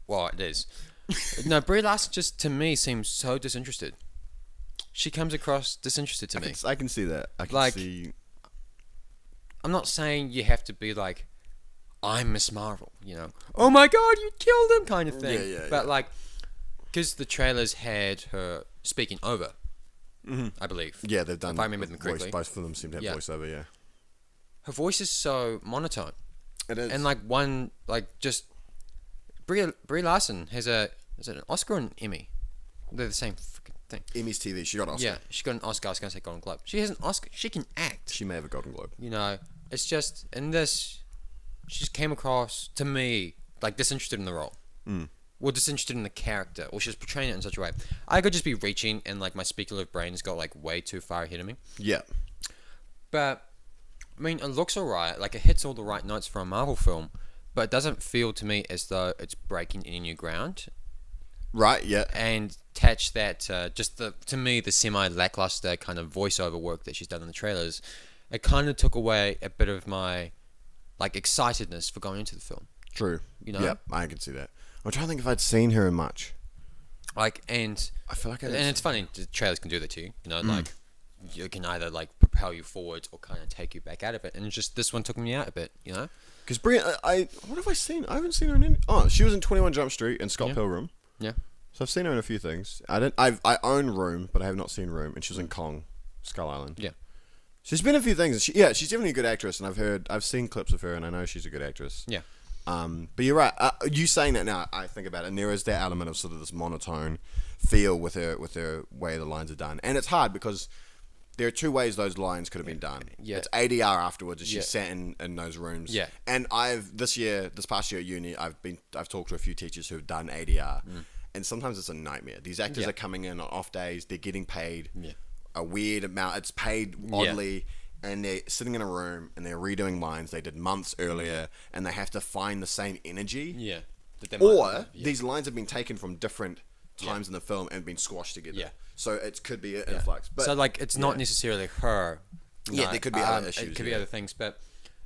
Well, it is. No, Brie Larson just, to me, seems so disinterested. She comes across disinterested to me. I can see that. I can see... I'm not saying you have to be like, I'm Miss Marvel, you know. Oh my god, you killed him kind of thing. Yeah. But like, because the trailers had her speaking over, I believe. Yeah, they've done. If I remember them correctly. Both of them seem to have voiceover, yeah. Her voice is so monotone. It is. And like Brie Larson has is it an Oscar or an Emmy? They're the same freaking thing. Emmy's TV. She got an Oscar. Yeah, she got an Oscar. I was going to say Golden Globe. She has an Oscar. She can act. She may have a Golden Globe. You know, it's just, in this, she just came across, to me, like disinterested in the role. Or disinterested in the character. Or she was portraying it in such a way. I could just be reaching, and like my speculative brain's got like way too far ahead of me. Yeah. But, I mean, it looks alright. Like, it hits all the right notes for a Marvel film. But it doesn't feel to me as though it's breaking any new ground. Right, yeah. And attach that to me, the semi-lackluster kind of voiceover work that she's done in the trailers, it kind of took away a bit of my, like, excitedness for going into the film. True. You know? Yeah, I can see that. I'm trying to think if I'd seen her in much. Like, and... I feel like and it's funny, the trailers can do that to you. You know, like, you can either, like, propel you forward or kind of take you back out of it. And it's just, this one took me out a bit, you know? Because Brie, what have I seen? I haven't seen her in any... Oh, she was in 21 Jump Street and Scott Pilgrim. Yeah. So I've seen her in a few things. I own Room, but I have not seen Room, and she was in Kong, Skull Island. Yeah. She's been in a few things. She's definitely a good actress, and I've seen clips of her, and I know she's a good actress. Yeah. But you're right. You saying that now, I think about it, and there is that element of sort of this monotone feel with her way the lines are done, and it's hard because there are two ways those lines could have been done. Yeah. It's ADR afterwards, as she sat in those rooms. Yeah. And this past year at uni, I've talked to a few teachers who have done ADR. And sometimes it's a nightmare. These actors are coming in on off days. They're getting paid a weird amount. It's paid oddly. And they're sitting in a room and they're redoing lines they did months earlier. And they have to find the same energy. Yeah. Or these lines have been taken from different times in the film and been squashed together. Yeah. So it could be an influx. But, so like it's not necessarily her. Yeah, there could be other issues. It could be other things. But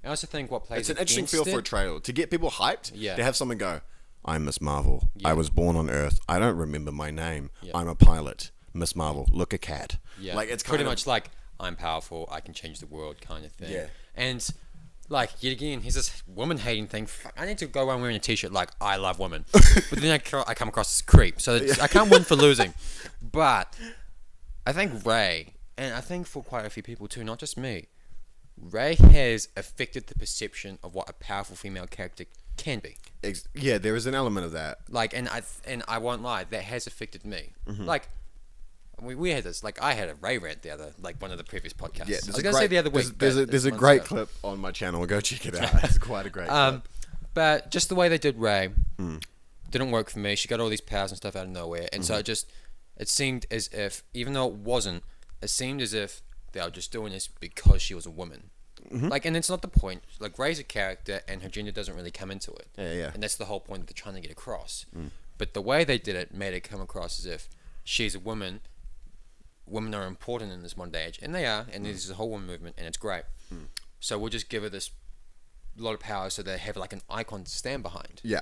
I also think what plays it's an interesting feel for a trailer. To get people hyped, to have someone go, I'm Miss Marvel. I was born on Earth. I don't remember my name. I'm a pilot. Miss Marvel. Look a cat. Yeah. Like it's pretty much like I'm powerful. I can change the world kind of thing. Yeah. And like yet again, here's this woman hating thing. I need to go around wearing a t-shirt like I love women, but then I come across as a creep. So I can't win for losing. But I think Ray, and I think for quite a few people too, not just me, Ray has affected the perception of what a powerful female character can be. Yeah, there is an element of that. Like, and I won't lie, that has affected me. Like, we had this. Like, I had a Ray rant one of the previous podcasts. Yeah, I was gonna say the other week. There's a great clip on my channel. Go check it out. It's quite a great clip. But just the way they did Ray didn't work for me. She got all these powers and stuff out of nowhere, and so it seemed as if, even though it wasn't, it seemed as if they were just doing this because she was a woman. Like, and it's not the point. Like, Ray's a character, and her gender doesn't really come into it. Yeah. And that's the whole point that they're trying to get across. But the way they did it made it come across as if she's a woman. Women are important in this modern age, and they are. And there's a whole woman movement, and it's great. So we'll just give her this lot of power, so they have like an icon to stand behind. Yeah.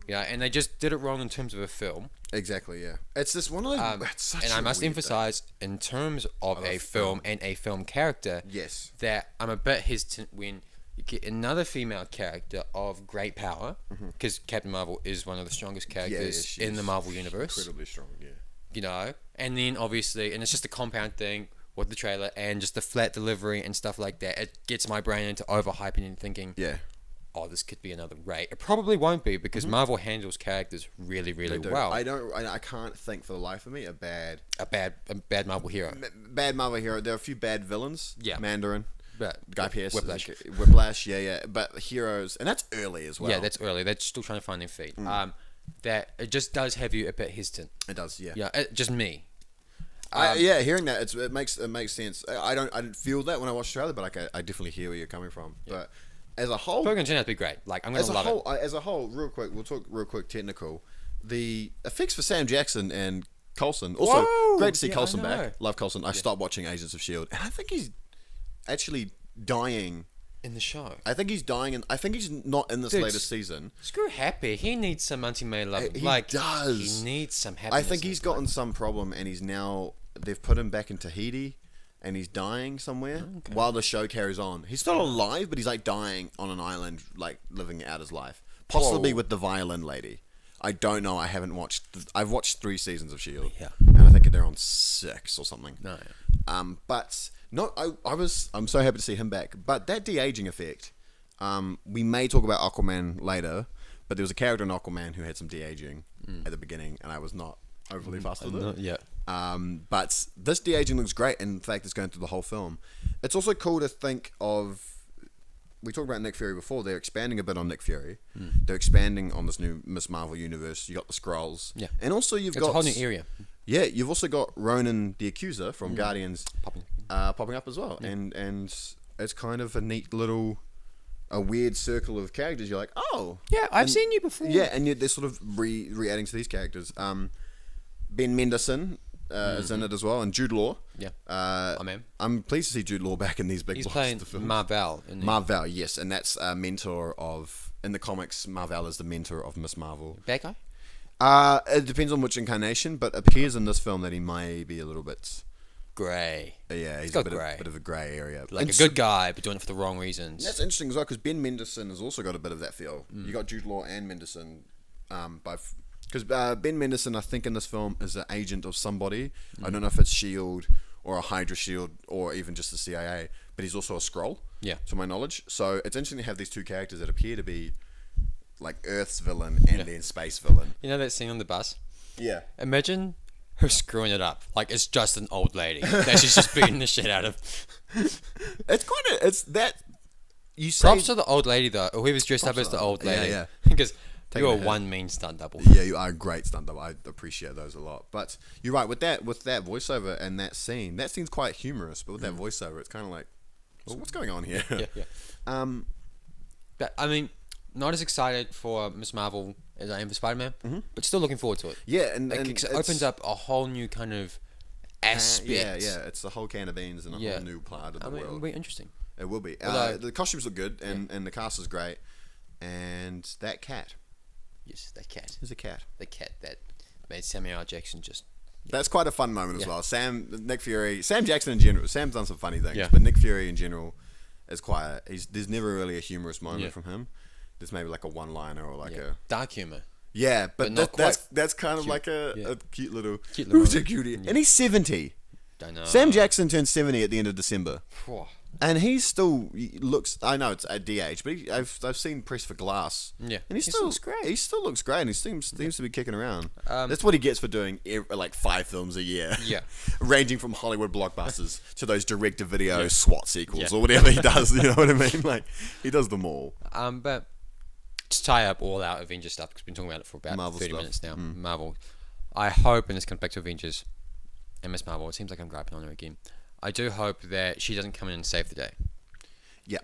Yeah, and they just did it wrong in terms of a film. Exactly, yeah. It's this one of those... it's such and a I must weird emphasize, in terms of a film and a film character, yes, that I'm a bit hesitant when you get another female character of great power, because Captain Marvel is one of the strongest characters in the Marvel universe. Incredibly strong, yeah. You know, and then obviously, and it's just a compound thing with the trailer and just the flat delivery and stuff like that. It gets my brain into overhyping and thinking, oh, this could be another Ray. It probably won't be, because Marvel handles characters really, really well. I can't think for the life of me a bad Marvel hero. Bad Marvel hero. There are a few bad villains. Yeah. Mandarin. But Guy Pearce. Whiplash. Yeah. But heroes, and that's early as well. Yeah, that's early. They're still trying to find their feet. That it just does have you a bit hesitant. It does, yeah. Yeah, just me. Hearing that, it makes sense. I didn't feel that when I watched the trailer, but I definitely hear where you're coming from. Yeah. But as a whole, it's going to turn out to be great. Like, I'm going to love it. As a whole, real quick, we'll talk real quick technical. The effects for Sam Jackson and Coulson. Also, great to see Coulson back. Love Coulson. I stopped watching Agents of S.H.I.E.L.D. and I think he's actually dying in the show. I think he's dying, and I think he's not in this latest season. Screw Happy. He needs some anti-male love. He does. He needs some happiness. I think he's gotten some problem, and he's now... They've put him back in Tahiti, and he's dying somewhere while the show carries on. He's still alive, but he's like dying on an island, like living out his life. Possibly with the violin lady. I don't know. I haven't watched... I've watched 3 seasons of S.H.I.E.L.D. Yeah. And I think they're on 6 or something. No. But... No, I'm so happy to see him back. But that de-aging effect, we may talk about Aquaman later, but there was a character in Aquaman who had some de-aging at the beginning, and I was not overly fussed with it. Yeah. But this de-aging looks great, and in fact, it's going through the whole film. It's also cool to think of... We talked about Nick Fury before. They're expanding a bit on Nick Fury. They're expanding on this new Miss Marvel universe. You got the Skrulls. Yeah. And also you've got... It's a whole new area. Yeah, you've also got Ronan the Accuser from Guardians popping up as well. Yeah. And it's kind of a neat little... A weird circle of characters. You're like, oh... Yeah, I've seen you before. Yeah, and they're sort of re-adding to these characters. Ben Mendelsohn is in it as well, and Jude Law. Yeah, I'm pleased to see Jude Law back in these big. He's playing Marvel. Marvel, yes, and that's a mentor of in the comics. Marvel is the mentor of Miss Marvel. Bad guy. It depends on which incarnation, but appears in this film that he may be a little bit grey. Yeah, he's a bit of a grey area, like a good guy, but doing it for the wrong reasons. That's interesting as well because Ben Mendelsohn has also got a bit of that feel. You got Jude Law and Mendelsohn, both. Because Ben Mendelsohn, I think in this film, is an agent of somebody. I don't know if it's S.H.I.E.L.D. or a Hydra S.H.I.E.L.D. or even just the CIA, but he's also a Skrull, to my knowledge. So it's interesting to have these two characters that appear to be like Earth's villain and then space villain. You know that scene on the bus? Yeah. Imagine her screwing it up. Like it's just an old lady that she's just beating the shit out of. It's that... You say... Props to the old lady though, or whoever's dressed up as the old lady. Yeah. Because... You're one mean stunt double. Yeah, you are a great stunt double. I appreciate those a lot. But you're right, with that voiceover and that scene's quite humorous, but with that voiceover, it's kind of like, well, what's going on here? Yeah. But, I mean, not as excited for Miss Marvel as I am for Spider-Man, but still looking forward to it. Yeah, and it opens up a whole new kind of aspect. Yeah, it's a whole can of beans and a whole new part of the world. It'll be interesting. It will be. The costumes look good, and the cast is great, and that cat. Yes, that cat. Who's a cat? The cat that made Samuel L. Jackson just... That's quite a fun moment as well. Nick Fury, Sam Jackson in general. Sam's done some funny things, but Nick Fury in general is quite... There's never really a humorous moment from him. There's maybe like a one-liner or like a... Dark humor. Yeah, but that's kind of like a cute little... Who's a cutie? Yeah. And he's 70. Don't know. Sam Jackson turned 70 at the end of December. Whew. And he looks... I know it's a DH, but I've seen press for Glass. Yeah. And he still looks great. He still looks great, and he seems to be kicking around. That's what he gets for doing like 5 films a year. Yeah. Ranging from Hollywood blockbusters to those direct-to-video SWAT sequels or whatever he does. You know what I mean? Like, he does them all. But to tie up all our Avengers stuff, because we've been talking about it for about Marvel 30 stuff. minutes now. Marvel. I hope, and this comes back to Avengers and Miss Marvel, it seems like I'm griping on her again. I do hope that she doesn't come in and save the day. Yeah.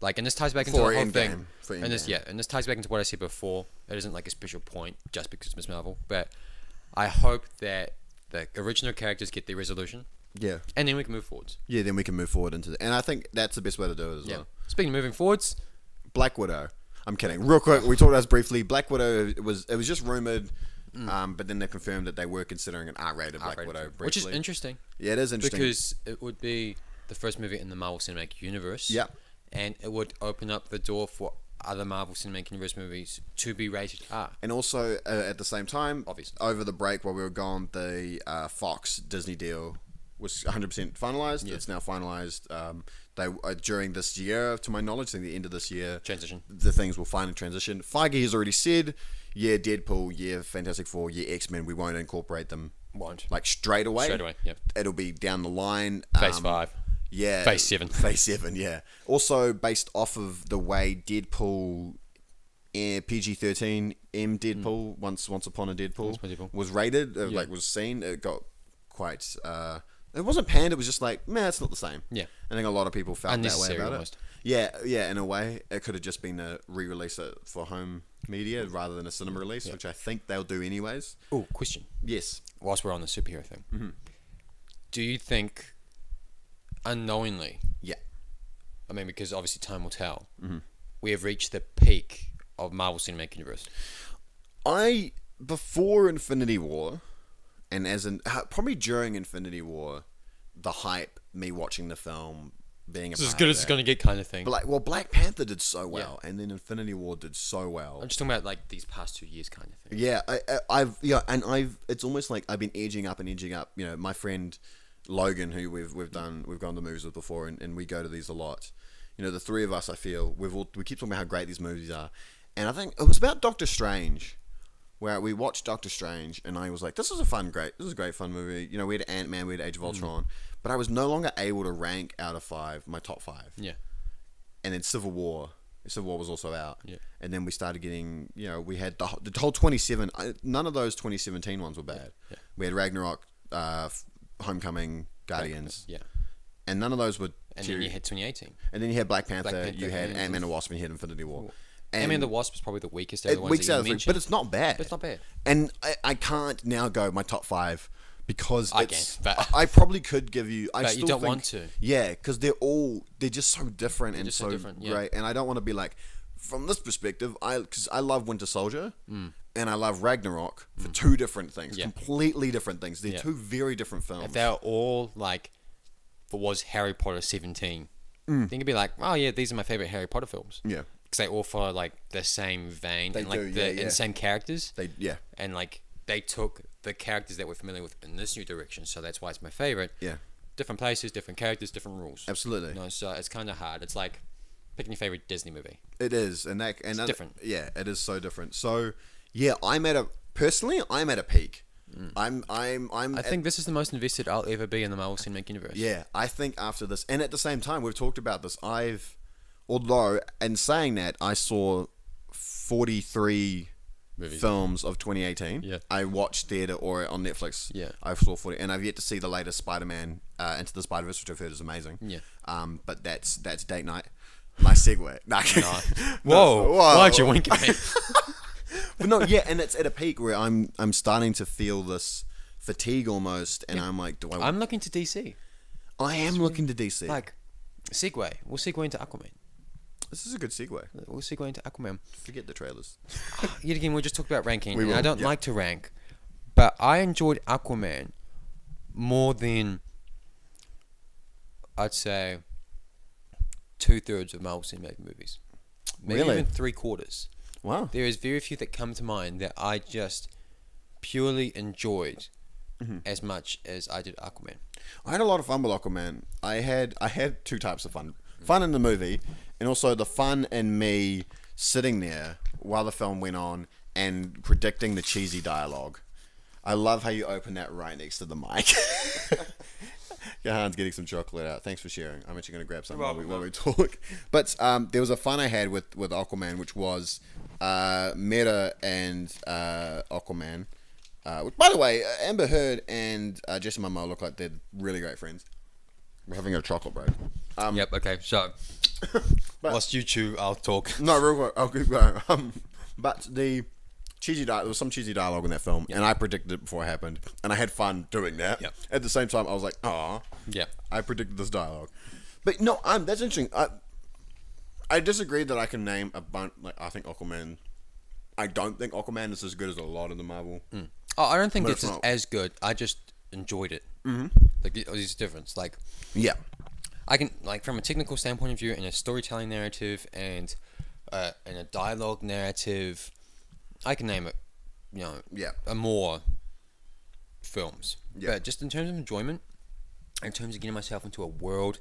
Like, and this ties back into the whole Endgame. thing. And this ties back into what I said before. It isn't like a special point just because it's Miss Marvel, but I hope that the original characters get their resolution. Yeah. And then we can move forwards. Yeah, then we can move forward into and I think that's the best way to do it as well. Speaking of moving forwards, Black Widow. I'm kidding. Real quick, we talked about this briefly. Black Widow, it was just rumored, but then they confirmed that they were considering an R-rated Black Widow briefly. Which is interesting. Yeah, it is interesting. Because it would be the first movie in the Marvel Cinematic Universe. Yeah. And it would open up the door for other Marvel Cinematic Universe movies to be rated R. And also, at the same time, obviously, over the break while we were gone, the Fox Disney deal was 100% finalized. Yeah. It's now finalized. They during this year, to my knowledge, I think the end of this year, the things will finally transition. Feige has already said, yeah, Deadpool, yeah, Fantastic Four, yeah, X-Men, we won't incorporate them. Like straight away. Yeah. It'll be down the line. Phase 5. Yeah. Phase 7. Phase 7, yeah. Also, based off of the way Deadpool, PG-13 M Deadpool, Once Upon a Deadpool, was rated, was seen, it got quite... it wasn't panned, it was just like, man, it's not the same. Yeah. I think a lot of people felt that way about almost. it. Yeah, in a way. It could have just been a re-release for home media rather than a cinema release, which I think they'll do anyways. Oh, question. Yes. Whilst we're on the superhero thing. Do you think, unknowingly... Yeah. I mean, because obviously time will tell. We have reached the peak of Marvel Cinematic Universe. Before Infinity War... And probably during Infinity War, the hype, me watching the film, being it's as good as it's going to get kind of thing. But Black Panther did so well, and then Infinity War did so well. I'm just talking about like these past 2 years kind of thing. Yeah, it's almost like I've been edging up. You know, my friend Logan, who we've gone to movies with before, and we go to these a lot. You know, the three of us, I feel we keep talking about how great these movies are, and I think it was about Doctor Strange. Where we watched Doctor Strange, and I was like, this is a great fun movie. You know, we had Ant-Man, we had Age of Ultron, but I was no longer able to rank out of 5, my top 5. Yeah. And then Civil War was also out. Yeah. And then we started getting, you know, we had the whole 27, none of those 2017 ones were bad. Yeah. We had Ragnarok, Homecoming, Guardians. Yeah. And none of those were... And then you had 2018. And then you had Black Panther, you had Ant-Man and the Wasp, and you had Infinity War. Cool. Ant-Man the Wasp is probably the weakest out of the ones that you mentioned. But it's not bad. It's not bad. And I can't now go my top 5 because I probably could give you... But you don't want to. Yeah, because they're just so different and so different, great. And I don't want to be like, from this perspective, because I love Winter Soldier and I love Ragnarok for two different things. Completely different things. They're two very different films. If they're all like, if it was Harry Potter 17, then you'd be like, oh yeah, these are my favorite Harry Potter films. Yeah. Because they all follow like the same vein and like the same characters. And like they took the characters that we're familiar with in this new direction, so that's why it's my favorite. Yeah. Different places, different characters, different rules. Absolutely. You know, so it's kind of hard. It's like picking your favorite Disney movie. It is, it's different. Yeah, it is so different. So yeah, I'm at a peak. I think this is the most invested I'll ever be in the Marvel Cinematic Universe. Yeah, I think after this, and at the same time, we've talked about this. Although, and saying that, I saw 43 films of 2018. Yeah. I watched theater or on Netflix. Yeah. I saw 40, and I've yet to see the latest Spider-Man Into the Spider-Verse, which I've heard is amazing. Yeah. But that's date night. My segue. No. Whoa. Why'd you wink at me? But no, yeah, and it's at a peak where I'm starting to feel this fatigue almost, and I'm like, I'm looking to DC. I am looking to DC. Like, segue. We'll segue into Aquaman. This is a good segue. We'll segue into Aquaman. Forget the trailers. Yet again, we just talked about ranking. I don't like to rank, but I enjoyed Aquaman more than, I'd say, 2/3 of Marvel Cinematic movies. Maybe even 3/4. Wow. There is very few that come to mind that I just purely enjoyed as much as I did Aquaman. I had a lot of fun with Aquaman. I had two types of fun. Fun in the movie, and also the fun in me sitting there while the film went on and predicting the cheesy dialogue. I love how you open that right next to the mic. Cahan's getting some chocolate out. Thanks for sharing. I'm actually going to grab some while we talk. But there was a fun I had with Aquaman, which was Mera and Aquaman. Which, by the way, Amber Heard and Jason Momoa look like they're really great friends. We're having a chocolate break. Yep, okay. So, whilst you chew, I'll talk. No, real quick. I'll keep going. But the cheesy there was some cheesy dialogue in that film, and I predicted it before it happened, and I had fun doing that. Yep. At the same time, I was like, "Aw, yeah, I predicted this dialogue." But no, that's interesting. I disagree that I can name a bunch. Like, I think Aquaman. I don't think Aquaman is as good as a lot of the Marvel. Oh, I don't think But it's it's not. as good. I just enjoyed it. Like, there's a difference. Like, Yeah. I can, like, from a technical standpoint of view, and a storytelling narrative, and a dialogue narrative, I can name it, Yeah. a more films. Yeah. But just in terms of enjoyment, in terms of getting myself into a world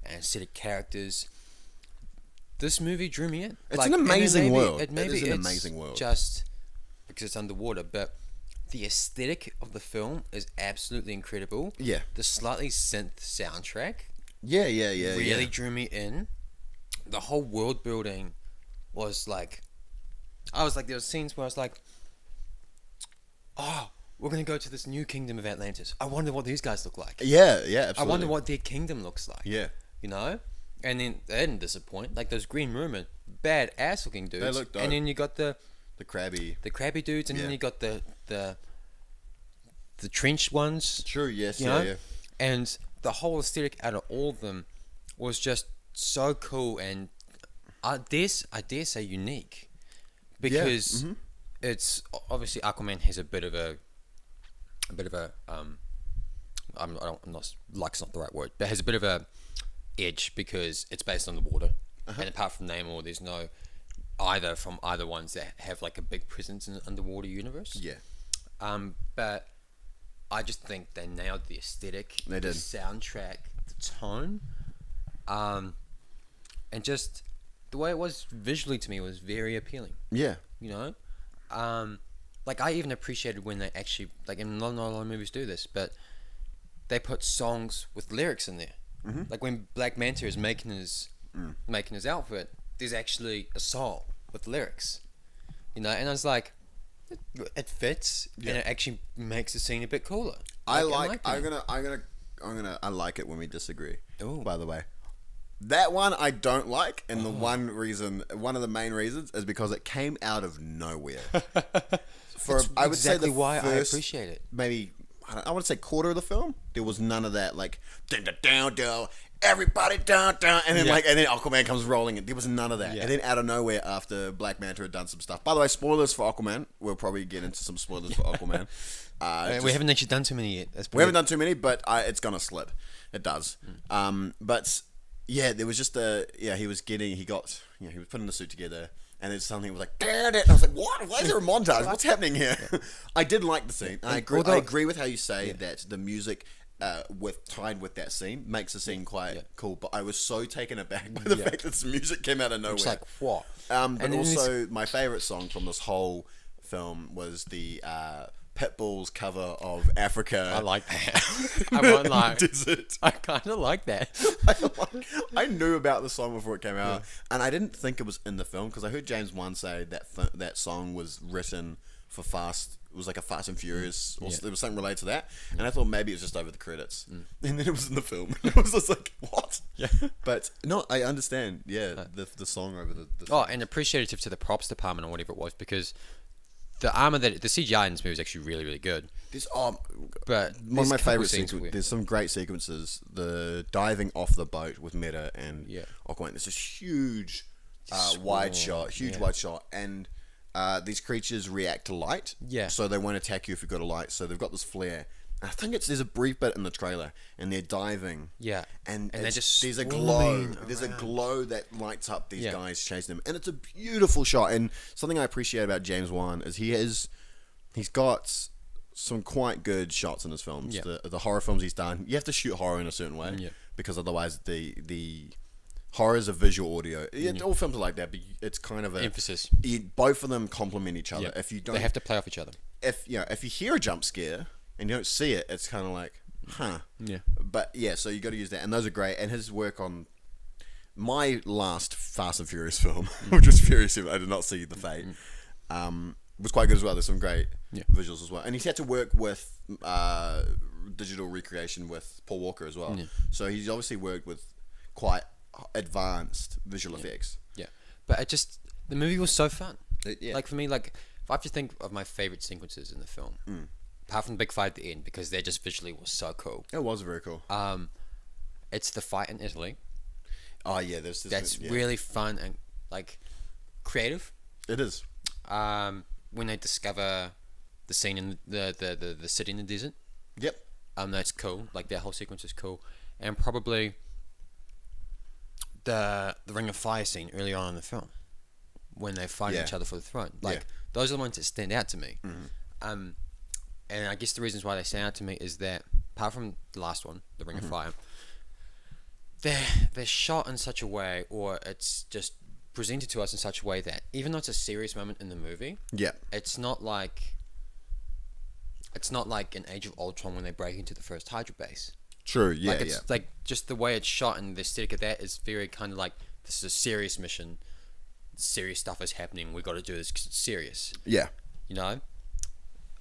and a set of characters, this movie drew me in. It's an amazing world. It is an it's amazing world. Just because it's underwater, but the aesthetic of the film is absolutely incredible. Yeah. The slightly synth soundtrack Yeah. really drew me in. The whole world building was like, there were scenes where I was like, oh, we're going to go to this new kingdom of Atlantis. I wonder what these guys look like. Yeah, absolutely. I wonder what their kingdom looks like. Yeah. And then they didn't disappoint. Like, those Green Mermen, bad-ass looking dudes. They look dope. And then you got the crabby dudes, and then you got the trenched ones. True, yes, you know? yeah. And the whole aesthetic out of all of them was just so cool, and I dare say unique, because it's obviously Aquaman has a bit of a luck's not the right word, but has a bit of a edge because it's based on the water, and apart from Namor, there's no either ones that have like a big presence in the underwater universe. Yeah. But I just think they nailed the aesthetic, They did. the soundtrack, the tone, and just the way it was visually to me was very appealing. Yeah. Like, I even appreciated when they actually, like, and not a lot of movies do this, but they put songs with lyrics in there. Like, when Black Manta is making his outfit, there's actually a song with lyrics, and I was like, it fits, and it actually makes the scene a bit cooler. I like it when we disagree. Ooh. By the way, that one I don't like, and one of the main reasons is because it came out of nowhere. I would say why I first, appreciate it. Maybe I want to say quarter of the film, there was none of that, like down, everybody down, and then and then Aquaman comes rolling in. There was none of that, and then out of nowhere, after Black Manta had done some stuff. By the way, spoilers for Aquaman. We'll probably get into some spoilers for Aquaman. We haven't actually done too many yet. We haven't done too many, but it's gonna slip. It does. But yeah, there was just he was putting the suit together. And then suddenly it was like, damn it. And I was like, what? Why is there a montage? What's happening here? I did like the scene. I agree with how you say that the music tied with that scene makes the scene quite cool. But I was so taken aback by the fact that this music came out of nowhere. It's like, what? But also, my favourite song from this whole film was the Pitbull's cover of Africa. I like that. I won't lie. Desert. I kind of like that. I knew about the song before it came out, and I didn't think it was in the film because I heard James Wan say that that song was written for Fast. It was like a Fast and Furious, or there was something related to that, and I thought maybe it was just over the credits, and then it was in the film. It was just like, what? Yeah. But no, I understand. Yeah, the song over the. And appreciative to the props department or whatever it was, because the armor the CGI in this movie is actually really, really good. But one of my favorite sequences. There's some great sequences. The diving off the boat with Meta and Aquaman. There's this huge wide shot, and these creatures react to light. Yeah. So they won't attack you if you've got a light. So they've got this flare. I think there's a brief bit in the trailer, and they're diving. Yeah. And they're just there's a glow. There's a glow that lights up these guys chasing them, and it's a beautiful shot. And something I appreciate about James Wan is he's got some quite good shots in his films. Yeah. The horror films he's done, you have to shoot horror in a certain way, because otherwise the horror is a visual audio. All films are like that, but it's kind of an emphasis. Both of them complement each other. If you don't, they have to play off each other. If you hear a jump scare and you don't see it, it's kind of like, huh. Yeah. But so you got to use that, and those are great. And his work on my last Fast and Furious film, which was Furious 7, I did not see The Fate, was quite good as well. There's some great visuals as well, and he's had to work with digital recreation with Paul Walker as well. So he's obviously worked with quite advanced visual effects. Yeah, but the movie was so fun. Like, for me, like, if I have to think of my favorite sequences in the film, apart from the big fight at the end, because they just visually was so cool. It was very cool. It's the fight in Italy. Oh yeah, there's this. That's really fun and like creative. It is. When they discover the scene in the city in the desert. Yep. That's cool. Like that whole sequence is cool, and probably the Ring of Fire scene early on in the film when they fight each other for the throne. Like those are the ones that stand out to me. And I guess the reasons why they stand out to me is that apart from the last one, the Ring of Fire, they're shot in such a way, or it's just presented to us in such a way that even though it's a serious moment in the movie, it's not like in Age of Ultron when they break into the first Hydra base. True, yeah, it's like just the way it's shot and the aesthetic of that is very kind of like, this is a serious mission, serious stuff is happening, we got to do this because it's serious. Yeah. You know?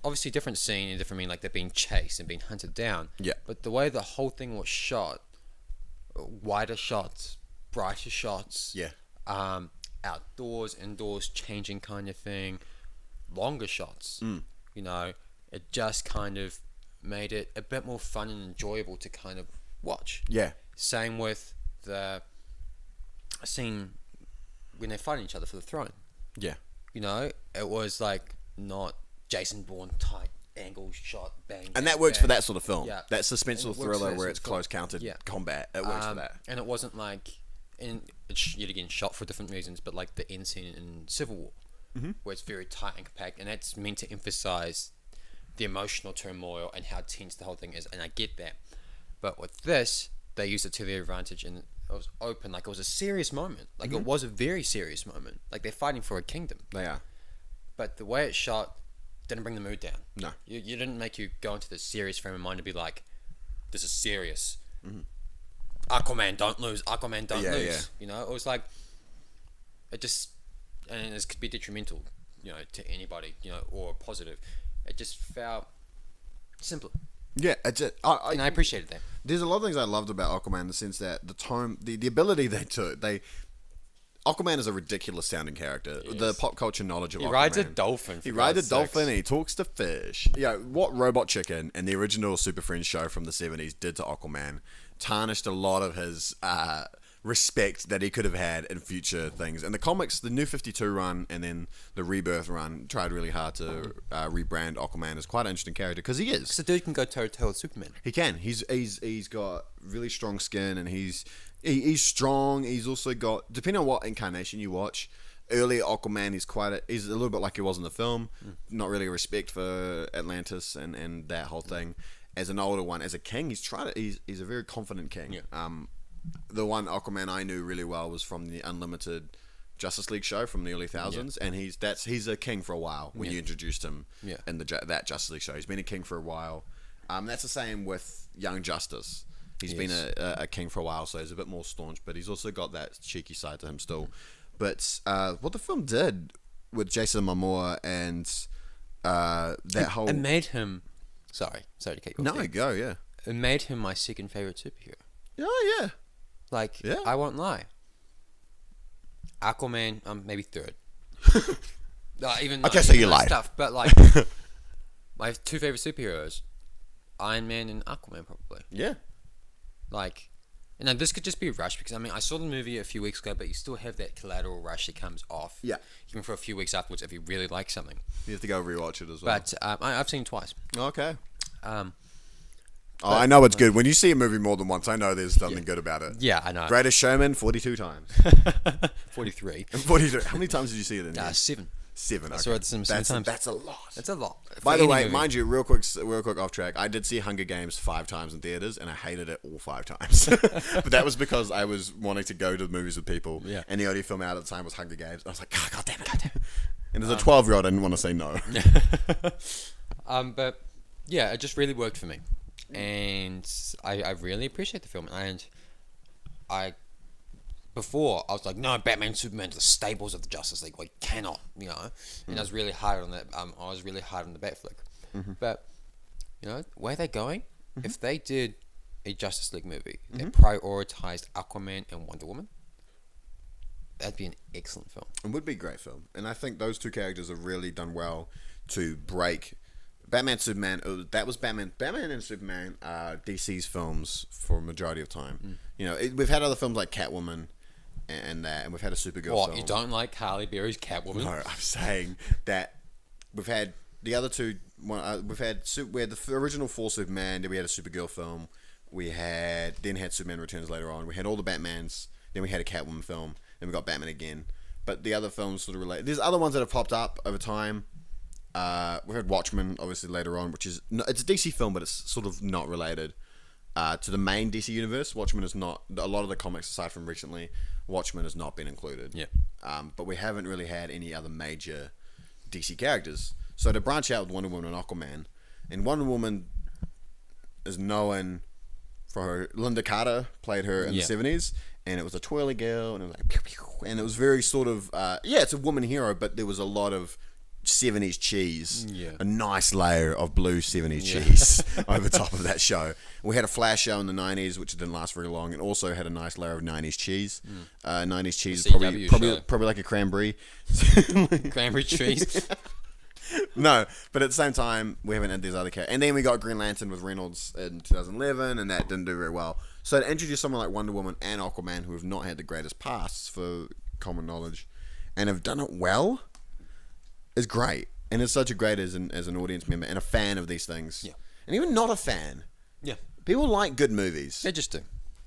Obviously different scene and different mean, like they're being chased and being hunted down. Yeah. But the way the whole thing was shot, wider shots, brighter shots. Yeah. Outdoors, indoors, changing kind of thing, longer shots. You know, it just kind of made it a bit more fun and enjoyable to kind of watch. Yeah. Same with the scene when they're fighting each other for the throne. Yeah. You know, it was like not Jason Bourne type angle shot, bang. And that works for that sort of film. Yeah. That suspenseful thriller where it's close countered combat. It works for that. And it wasn't like, and it's yet again shot for different reasons, but like the end scene in Civil War, where it's very tight and compact, and that's meant to emphasize the emotional turmoil and how tense the whole thing is, and I get that. But with this, they used it to their advantage, and it was open, like it was a serious moment. Like it was a very serious moment. Like they're fighting for a kingdom. They are. But the way it's shot didn't bring the mood down. No. You didn't make you go into this serious frame of mind to be like, this is serious. Aquaman, don't lose. Aquaman, don't lose. Yeah. You know, it was like, it just, and this could be detrimental, you know, to anybody, you know, or positive. It just felt simpler. Yeah, it's it. And I appreciated that. There's a lot of things I loved about Aquaman in the sense that the tone, the ability they took, Aquaman is a ridiculous sounding character. Yes. The pop culture knowledge of Aquaman. He rides a dolphin. He rides a dolphin and he talks to fish. Yeah, what Robot Chicken and the original Super Friends show from the 70s did to Aquaman tarnished a lot of his respect that he could have had in future things. And the comics, the New 52 run and then the Rebirth run tried really hard to rebrand Aquaman as quite an interesting character because he is. Because the dude can go toe-to-toe with Superman. He can. He's got really strong skin and he's strong. He's also got, depending on what incarnation you watch, early Aquaman he's a little bit like he was in the film. Not really a respect for Atlantis and that whole thing. As an older one, as a king, he's a very confident king. Yeah. The one Aquaman I knew really well was from the Unlimited Justice League show from the early thousands, and he's a king for a while when you introduced him in that Justice League show. He's been a king for a while. That's the same with Young Justice. He's been a king for a while, so he's a bit more staunch, but he's also got that cheeky side to him still. But what the film did with Jason Momoa and it made him. Sorry to cut you off. No, go, yeah. It made him my second favorite superhero. Oh, yeah. Like, I won't lie. Aquaman, maybe third. So you lied. Stuff, but like, my two favorite superheroes, Iron Man and Aquaman, probably. Yeah. Like, you know, this could just be a rush because, I mean, I saw the movie a few weeks ago, but you still have that collateral rush that comes off. Yeah. Even for a few weeks afterwards if you really like something. You have to go rewatch it as well. But I've seen it twice. Okay. I know it's good. When you see a movie more than once, I know there's something good about it. Yeah, I know. Greatest Showman, 42 times. 43. 43. How many times did you see it in there? 7. 7. Okay. I saw it seven times. That's a lot. That's a lot. By the way, mind you, real quick off track, I did see Hunger Games 5 times in theaters, and I hated it all 5 times. But that was because I was wanting to go to the movies with people, and the only film out at the time was Hunger Games. I was like, God damn it. And as a 12-year-old, I didn't want to say no. But yeah, it just really worked for me. And I really appreciate the film. And before I was like, no, Batman, Superman, the staples of the Justice League. We cannot, you know. And I was really hard on that. I was really hard on the Batflick. But you know where they're going. If they did a Justice League movie that prioritized Aquaman and Wonder Woman, that'd be an excellent film. It would be a great film. And I think those two characters have really done well to break Batman, Superman. That was Batman. Batman and Superman are DC's films for a majority of time. You know, we've had other films like Catwoman and we've had a Supergirl What, film. you don't like Halle Berry's Catwoman? No, I'm saying that we've had the other two. We had the original 4 Superman. Then we had a Supergirl film. We had Superman Returns later on. We had all the Batmans. Then we had a Catwoman film. Then we got Batman again. But the other films sort of relate. There's other ones that have popped up over time. We had Watchmen obviously later on, which is it's a DC film, but it's sort of not related to the main DC universe. Watchmen is not. A lot of the comics, aside from recently, Watchmen has not been included. Yeah. But we haven't really had any other major DC characters. So to branch out with Wonder Woman and Aquaman, and Wonder Woman is known for her. Linda Carter played her in the 70s, and it was a twirly girl, and it was like pew, pew, and it was very sort of it's a woman hero, but there was a lot of 70s cheese, a nice layer of blue 70s cheese over top of that show. We had a Flash show in the 90s, which didn't last very long, and also had a nice layer of 90s cheese. 90s cheese is probably like a cranberry. Cranberry cheese. No, but at the same time, we haven't had these other characters. And then we got Green Lantern with Reynolds in 2011, and that didn't do very well. So to introduce someone like Wonder Woman and Aquaman, who have not had the greatest pasts for common knowledge, and have done it well, is great. And it's such a great as an audience member and a fan of these things. Yeah. And even not a fan. Yeah. People like good movies. They just do.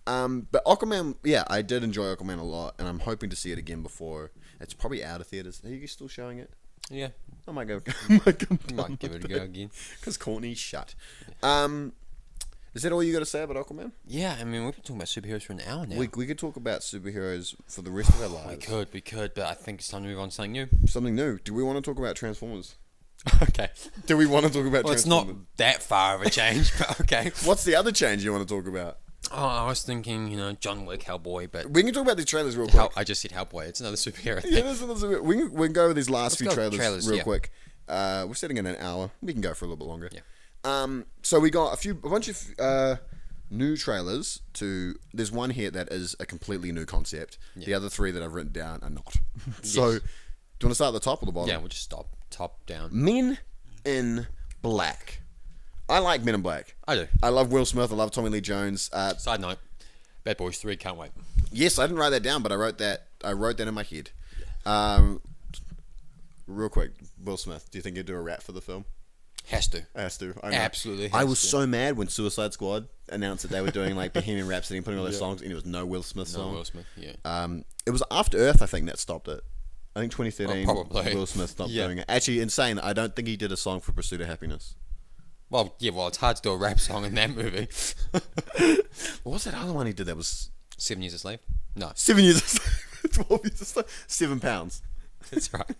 But Aquaman, I did enjoy Aquaman a lot, and I'm hoping to see it again before. It's probably out of theaters. Are you still showing it? Yeah. I might give it a go again. Because Courtney's shut. Is that all you got to say about Aquaman? Yeah, I mean, we've been talking about superheroes for an hour now. We could talk about superheroes for the rest of our lives. We could, but I think it's time to move on to something new. Something new. Do we want to talk about Transformers? Okay. Do we want to talk about Transformers? It's not that far of a change, but okay. What's the other change you want to talk about? Oh, I was thinking, John Wick, Hellboy, but... We can talk about these trailers real quick. I just said Hellboy. It's another superhero thing. Yeah, that's another. We can go over these last few trailers real quick. We're sitting in an hour. We can go for a little bit longer. Yeah. So we got a bunch of new trailers to... There's one here that is a completely new concept. Yeah. The other 3 that I've written down are not. So, do you want to start at the top or the bottom? Yeah, we'll just stop. Top down. Men in Black. I like Men in Black. I do. I love Will Smith. I love Tommy Lee Jones. Side note, Bad Boys 3, can't wait. Yes, I didn't write that down, but I wrote that in my head. Real quick, Will Smith, do you think he'd do a rap for the film? Has to. I know. Absolutely has I was so mad when Suicide Squad announced that they were doing like Bohemian Rhapsody and putting all their songs, and it was no Will Smith song. No Will Smith, yeah. It was After Earth, I think, that stopped it. I think 2013, probably. Will Smith stopped doing it. Actually, insane. I don't think he did a song for Pursuit of Happiness. Well, it's hard to do a rap song in that movie. What was that other one he did that was... 7 Years a Slave? No. 7 Years a Slave. 12 Years a Slave. 7 pounds. That's right.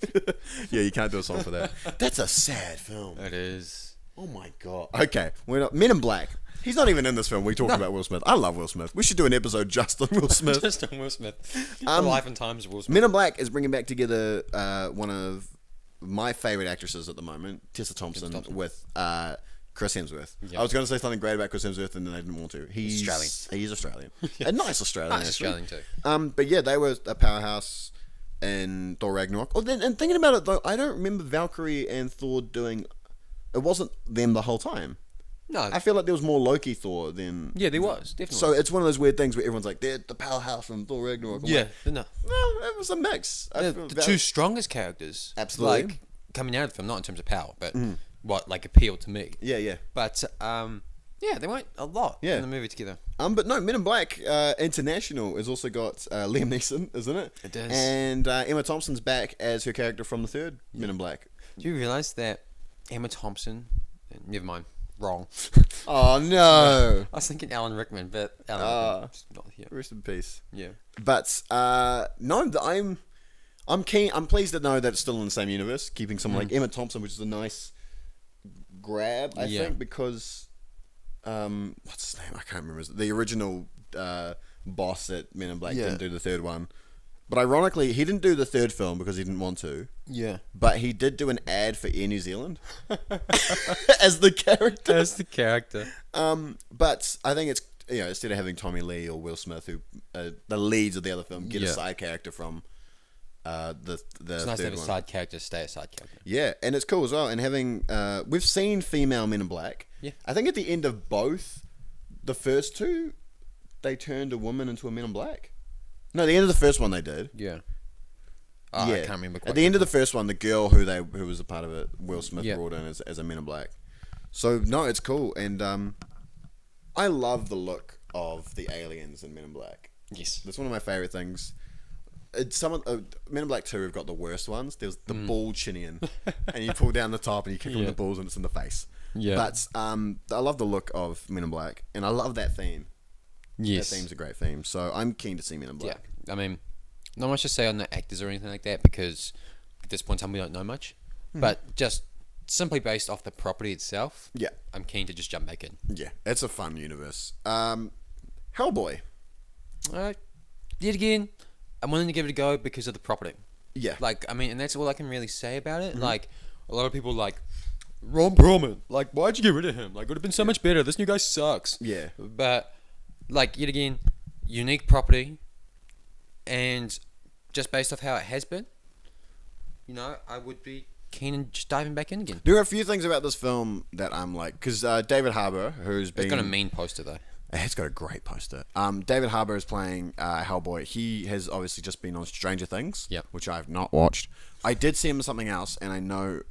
Yeah, you can't do a song for that. That's a sad film. It is. Oh my god. Okay, we're not... Men in Black. He's not even in this film. We talk about Will Smith. I love Will Smith. We should do an episode just on Will Smith. Just on Will Smith. The life and times of Will Smith. Men in Black is bringing back together one of my favourite actresses at the moment, Tessa Thompson. With Chris Hemsworth. Yep. I was going to say something great about Chris Hemsworth, and then I didn't want to. He's Australian. He is Australian. A nice Australian. Nice Australian too. But yeah, they were a powerhouse in Thor Ragnarok. Oh, and thinking about it though, I don't remember Valkyrie and Thor doing. It wasn't them the whole time. No, I feel like there was more Loki Thor than... Yeah, there was, definitely. So it's one of those weird things where everyone's like, they're the powerhouse from Thor Ragnarok. Yeah, no, it was a mix. The 2 strongest characters. Absolutely. Like, coming out of the film, not in terms of power, but what, like, appealed to me. Yeah. But, yeah, they went a lot in the movie together. But no, Men in Black International has also got Liam Neeson, isn't it? It does. And Emma Thompson's back as her character from the third Men in Black. Do you realise that Emma Thompson... Never mind. Wrong. Oh no! I was thinking Alan Rickman, but Alan Rickman's not here. Rest in peace. Yeah. But no, I'm keen. I'm pleased to know that it's still in the same universe, keeping someone like Emma Thompson, which is a nice grab, I think, because what's his name? I can't remember. The original boss at Men in Black didn't do the third one. But ironically, he didn't do the third film because he didn't want to. Yeah. But he did do an ad for Air New Zealand as the character. But I think it's, instead of having Tommy Lee or Will Smith, who the leads of the other film, get a side character from It's nice to have a side character stay a side character. Yeah, and it's cool as well. And having we've seen female Men in Black. Yeah. I think at the end of both, the first two, they turned a woman into a Men in Black. No, the end of the first one they did. Yeah. Yeah. I can't remember. At the end of the first one, the girl who was a part of it, Will Smith brought in as a Men in Black. So no, it's cool, and I love the look of the aliens in Men in Black. Yes, that's one of my favorite things. It's Men in Black 2 have got the worst ones. There's the ball chinian, and you pull down the top and you kick them in the balls and it's in the face. Yeah, but I love the look of Men in Black, and I love that theme. Yes, that theme's a great theme. So I'm keen to see Men in Black. Yeah, I mean, not much to say on the actors or anything like that because at this point in time we don't know much. But just simply based off the property itself, yeah, I'm keen to just jump back in. Yeah, it's a fun universe. Hellboy. Yet again, I'm willing to give it a go because of the property. Yeah. Like, I mean, and that's all I can really say about it. Like, a lot of people like, Ron Perlman, like, why'd you get rid of him? Like, it would have been so much better. This new guy sucks. Yeah. But, like, yet again, unique property. And just based off how it has been, you know, I would be keen on just diving back in again. There are a few things about this film that I'm like, because David Harbour, who's been... It's got a mean poster, though. It's got a great poster. David Harbour is playing Hellboy. He has obviously just been on Stranger Things, which I've not watched. I did see him in something else, and I know...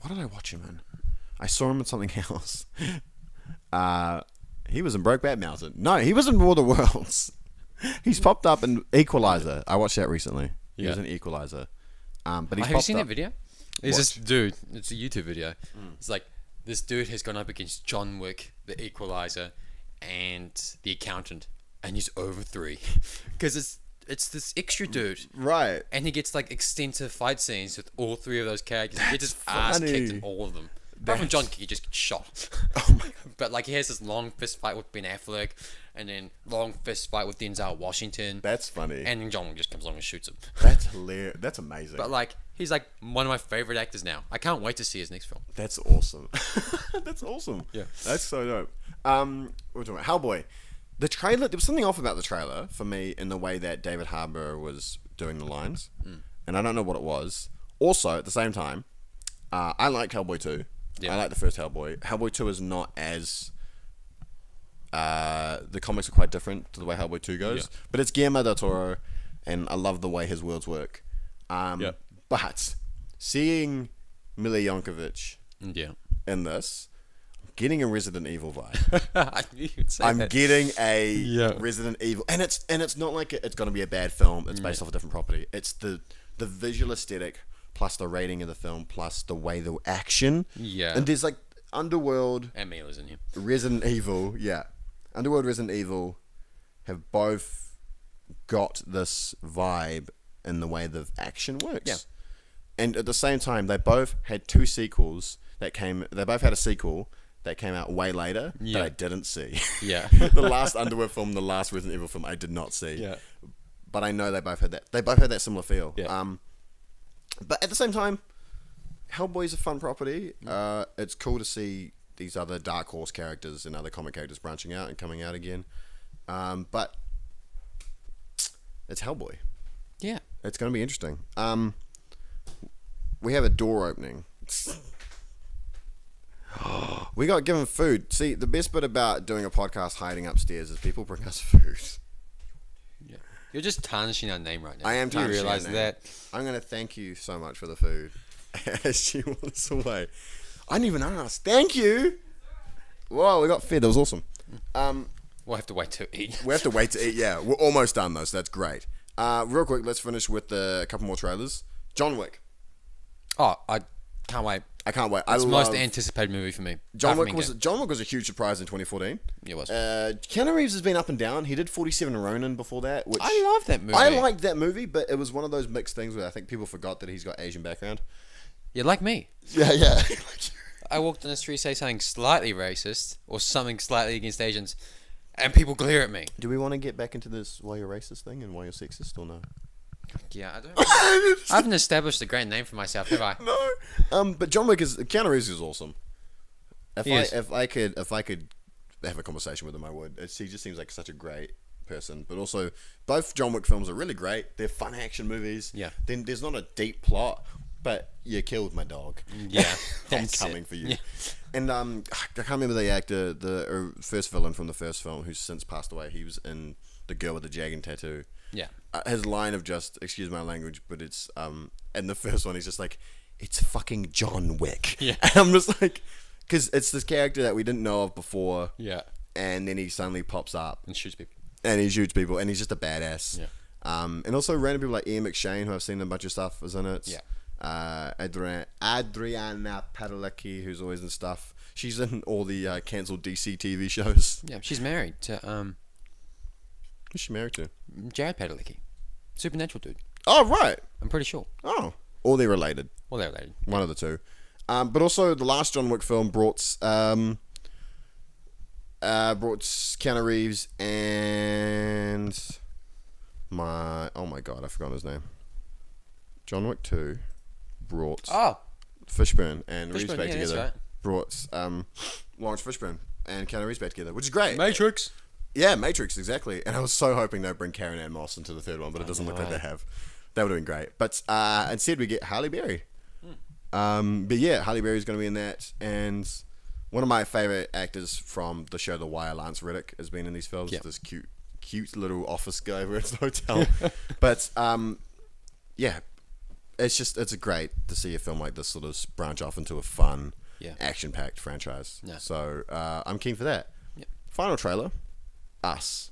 What did I watch him in? I saw him in something else. He was in Brokeback Mountain. No, he was in War of the Worlds. He's popped up in Equalizer. I watched that recently. He was in Equalizer. But he's have you seen that video? There's this dude. It's a YouTube video. It's like, this dude has gone up against John Wick, the Equalizer, and the Accountant, and he's over 3 because it's this extra dude, right? And he gets like extensive fight scenes with all 3 of those characters. He gets his ass kicked in all of them. Apart from John, he just gets shot. Oh my God. But like he has this long fist fight with Ben Affleck, and then long fist fight with Denzel Washington. That's funny. And then John just comes along and shoots him. That's hilarious. That's amazing. But like he's like one of my favorite actors now. I can't wait to see his next film. That's awesome. That's awesome. Yeah, that's so dope. What we're talking about Hellboy. The trailer. There was something off about the trailer for me in the way that David Harbour was doing the lines, and I don't know what it was. Also, at the same time, I liked Hellboy 2. Yeah. I like the first Hellboy. Hellboy 2 is not as... the comics are quite different to the way Hellboy 2 goes. But it's Guillermo del Toro, and I love the way his worlds work. But seeing Mila Jovovich in this, I'm getting a Resident Evil vibe. I knew you'd say I'm that. getting a Resident Evil... And it's not like it's going to be a bad film. It's based off a different property. It's the visual aesthetic... plus the rating of the film, plus the way the action. Yeah. And there's like Underworld... And Mila's in here. Resident Evil, Underworld, Resident Evil have both got this vibe in the way the action works. Yeah. And at the same time, they both had 2 sequels that came... They both had a sequel that came out way later that I didn't see. Yeah. The last Underworld film, the last Resident Evil film, I did not see. Yeah. But I know they both had that. They both had that similar feel. Yeah. But at the same time, Hellboy's a fun property. It's cool to see these other Dark Horse characters and other comic characters branching out and coming out again. But it's Hellboy. Yeah. It's going to be interesting. We have a door opening. We got given food. See, the best bit about doing a podcast hiding upstairs is people bring us food. You're just tarnishing our name right now. I am tarnishing our name. You realise that? I'm going to thank you so much for the food as she walks away. I didn't even ask. Thank you. Whoa, we got fed. That was awesome. We'll have to wait to eat. We have to wait to eat, yeah. We're almost done, though, so that's great. Real quick, let's finish with a couple more trailers. John Wick. Oh, I can't wait. I can't wait. It's the most anticipated movie for me. John Wick was a huge surprise in 2014. It was. Keanu Reeves has been up and down. He did 47 Ronin before that. Which I love that movie. I liked that movie, but it was one of those mixed things where I think people forgot that he's got Asian background. Yeah, like me. Yeah. I walked on the street, say something slightly racist or something slightly against Asians, and people glare at me. Do we want to get back into this why you're racist thing and why you're sexist or no? Yeah, I don't. I haven't established a great name for myself, have I? No. But John Wick Keanu Reeves is awesome. If I could have a conversation with him, I would. He just seems like such a great person, but also both John Wick films are really great. They're fun action movies. Yeah. Then there's not a deep plot, but you killed my dog. Yeah. I'm coming for you. Yeah. And I can't remember the actor, the first villain from the first film, who's since passed away. He was in The Girl with the Dragon Tattoo. Yeah. His line of just, excuse my language, but it's in the first one he's just like, it's fucking John Wick. Yeah. And I'm just like, because it's this character that we didn't know of before. Yeah. And then he suddenly pops up And shoots people. and he shoots people, and he's just a badass. Yeah. And also random people like Ian McShane, who I've seen in a bunch of stuff, is in it. Yeah. Adriana Padalecki, who's always in stuff. She's in all the cancelled DC TV shows. Yeah, she's married to Who's she married to? Jared Padalecki. Supernatural dude. Oh, right. I'm pretty sure. Oh. Or they're related. Well, they're related. One of the two. But also, the last John Wick film brought Keanu Reeves and oh my god, I forgot his name. John Wick 2 brought Fishburne and Reeves back together. Right. Brought Lawrence Fishburne and Keanu Reeves back together, which is great. Matrix. Yeah, Matrix, exactly. And I was so hoping they'd bring Karen Ann Moss into the third one, but it doesn't look like they have. That would have been great. But instead we get Halle Berry. But yeah, Halle Berry's going to be in that. And one of my favourite actors from the show The Wire, Lance Reddick, has been in these films. Yep. This cute little office guy over at the hotel. But yeah, it's great to see a film like this sort of branch off into a fun, action-packed franchise. Yeah. So I'm keen for that. Yep. Final trailer. Us.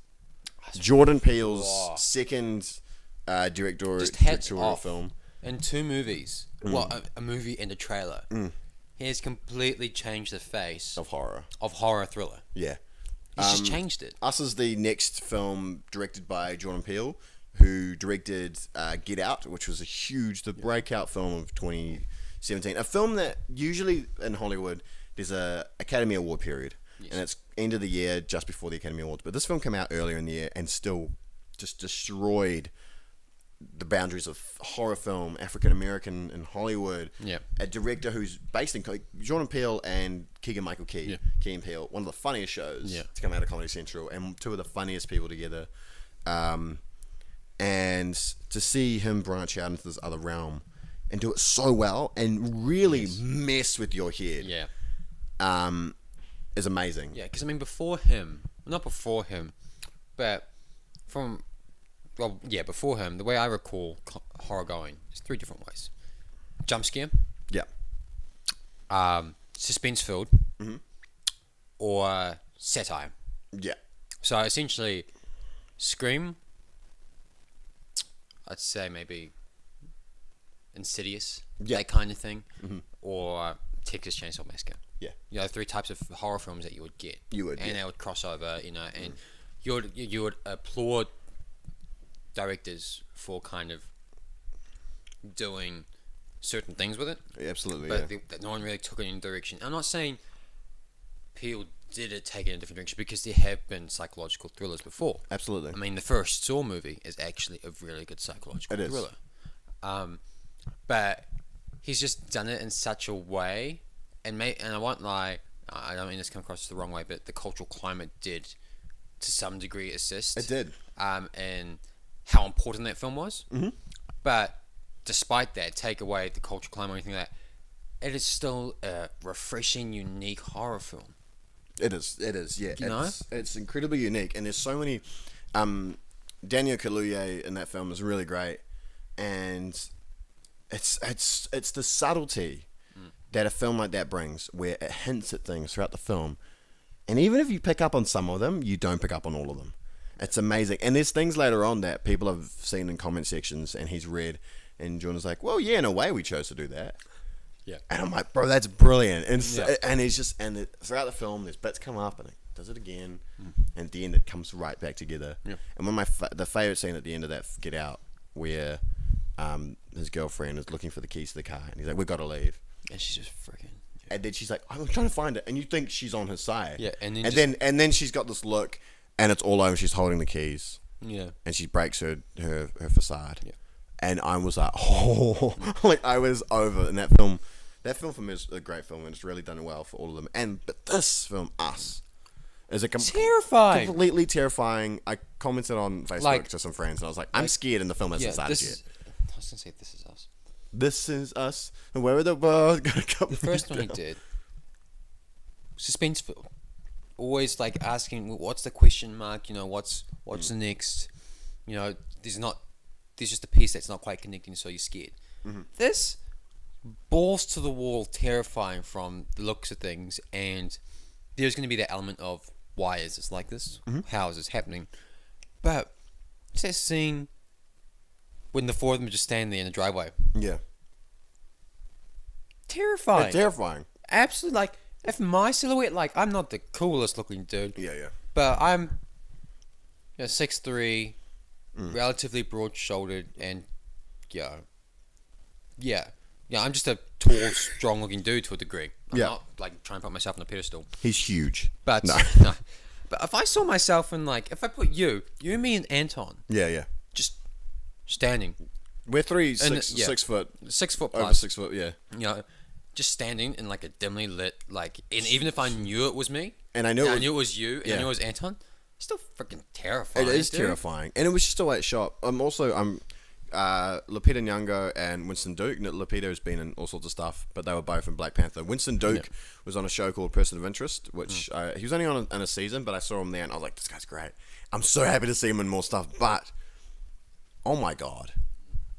Jordan Peele's second directorial film. In 2 movies. Well, a movie and a trailer. He has completely changed the face Of horror thriller. Yeah. He's just changed it. Us is the next film directed by Jordan Peele, who directed Get Out, which was the breakout film of 2017. A film that usually in Hollywood, there's a Academy Award period. Yes. And it's end of the year, just before the Academy Awards. But this film came out earlier in the year and still just destroyed the boundaries of horror film, African American in Hollywood. Yeah. A director who's based in Jordan Peele and Keegan-Michael Key. Key and Peele, one of the funniest shows to come out of Comedy Central, and 2 of the funniest people together. And to see him branch out into this other realm and do it so well and really mess with your head. Yeah. Is amazing. Yeah, because I mean, before him, but before him, the way I recall horror going is 3 different ways: jump scare, suspense filled, or satire. Yeah. So essentially, Scream, I'd say maybe Insidious, that kind of thing, or Texas Chainsaw Massacre. Yeah. You know, 3 types of horror films that you would get. And they would cross over, you know, and you would applaud directors for kind of doing certain things with it. Absolutely, but no one really took it in a direction. I'm not saying Peele did it take it in a different direction, because there have been psychological thrillers before. Absolutely. I mean, the first Saw movie is actually a really good psychological thriller. But he's just done it in such a way, and I won't lie, I don't mean this come across the wrong way, but the cultural climate did, to some degree, assist. It did. And how important that film was. But despite that, take away the cultural climate or anything like that, it is still a refreshing, unique horror film. It is, yeah. It's incredibly unique, and there's so many. Daniel Kaluuya in that film is really great, and it's the subtlety that a film like that brings, where it hints at things throughout the film, and even if you pick up on some of them, you don't pick up on all of them. It's amazing, and there's things later on that people have seen in comment sections, and he's read, and Jordan's like, "Well, yeah, in a way, we chose to do that." Yeah, and I'm like, "Bro, that's brilliant!" And and he's just throughout the film, there's bits come up, and it does it again, and at the end, it comes right back together. Yeah. And one of the favorite scene at the end of that Get Out, where his girlfriend is looking for the keys to the car, and he's like, "We've got to leave," and she's just freaking. Yeah. And then she's like, "I'm trying to find it," and you think she's on his side. Yeah, and then she's got this look. And it's all over. She's holding the keys. Yeah. And she breaks her facade. Yeah. And I was like, oh, like I was over. And that film for me is a great film, and it's really done well for all of them. But this film, Us, Is it terrifying? Completely terrifying. I commented on Facebook to some friends, and I was like, I'm scared, and the film hasn't started yet. I was gonna say, This Is Us. This is us. And where are the birds gonna come? The first one he did, suspenseful. Always like asking, what's the question mark? You know, what's the next? You know, there's just a piece that's not quite connecting, so you're scared. This balls to the wall, terrifying from the looks of things, and there's going to be that element of why is this like this? How is this happening? But it's that scene when the four of them are just standing there in the driveway. Yeah. Terrifying. It's terrifying. Absolutely. Like, if my silhouette, like, I'm not the coolest looking dude. Yeah. But I'm 6'3", relatively broad shouldered, and yeah, I'm just a tall, strong looking dude to a degree. I'm not like trying to put myself on a pedestal. He's huge. But no. But if I saw myself in, like, if I put you, me and Anton. Yeah. Just standing. We're 6 foot. 6 foot plus. Over 6 foot, yeah. You know, just standing in like a dimly lit, like, and even if I knew it was me, and I knew it was you, and I knew it was Anton, it's still freaking terrifying. It is terrifying, and it was just a way shot. I'm Lupita Nyong'o and Winston Duke. Lupita has been in all sorts of stuff, but they were both in Black Panther. Winston Duke was on a show called Person of Interest, which he was only on in a season, but I saw him there, and I was like, this guy's great. I'm so happy to see him in more stuff, but oh my god,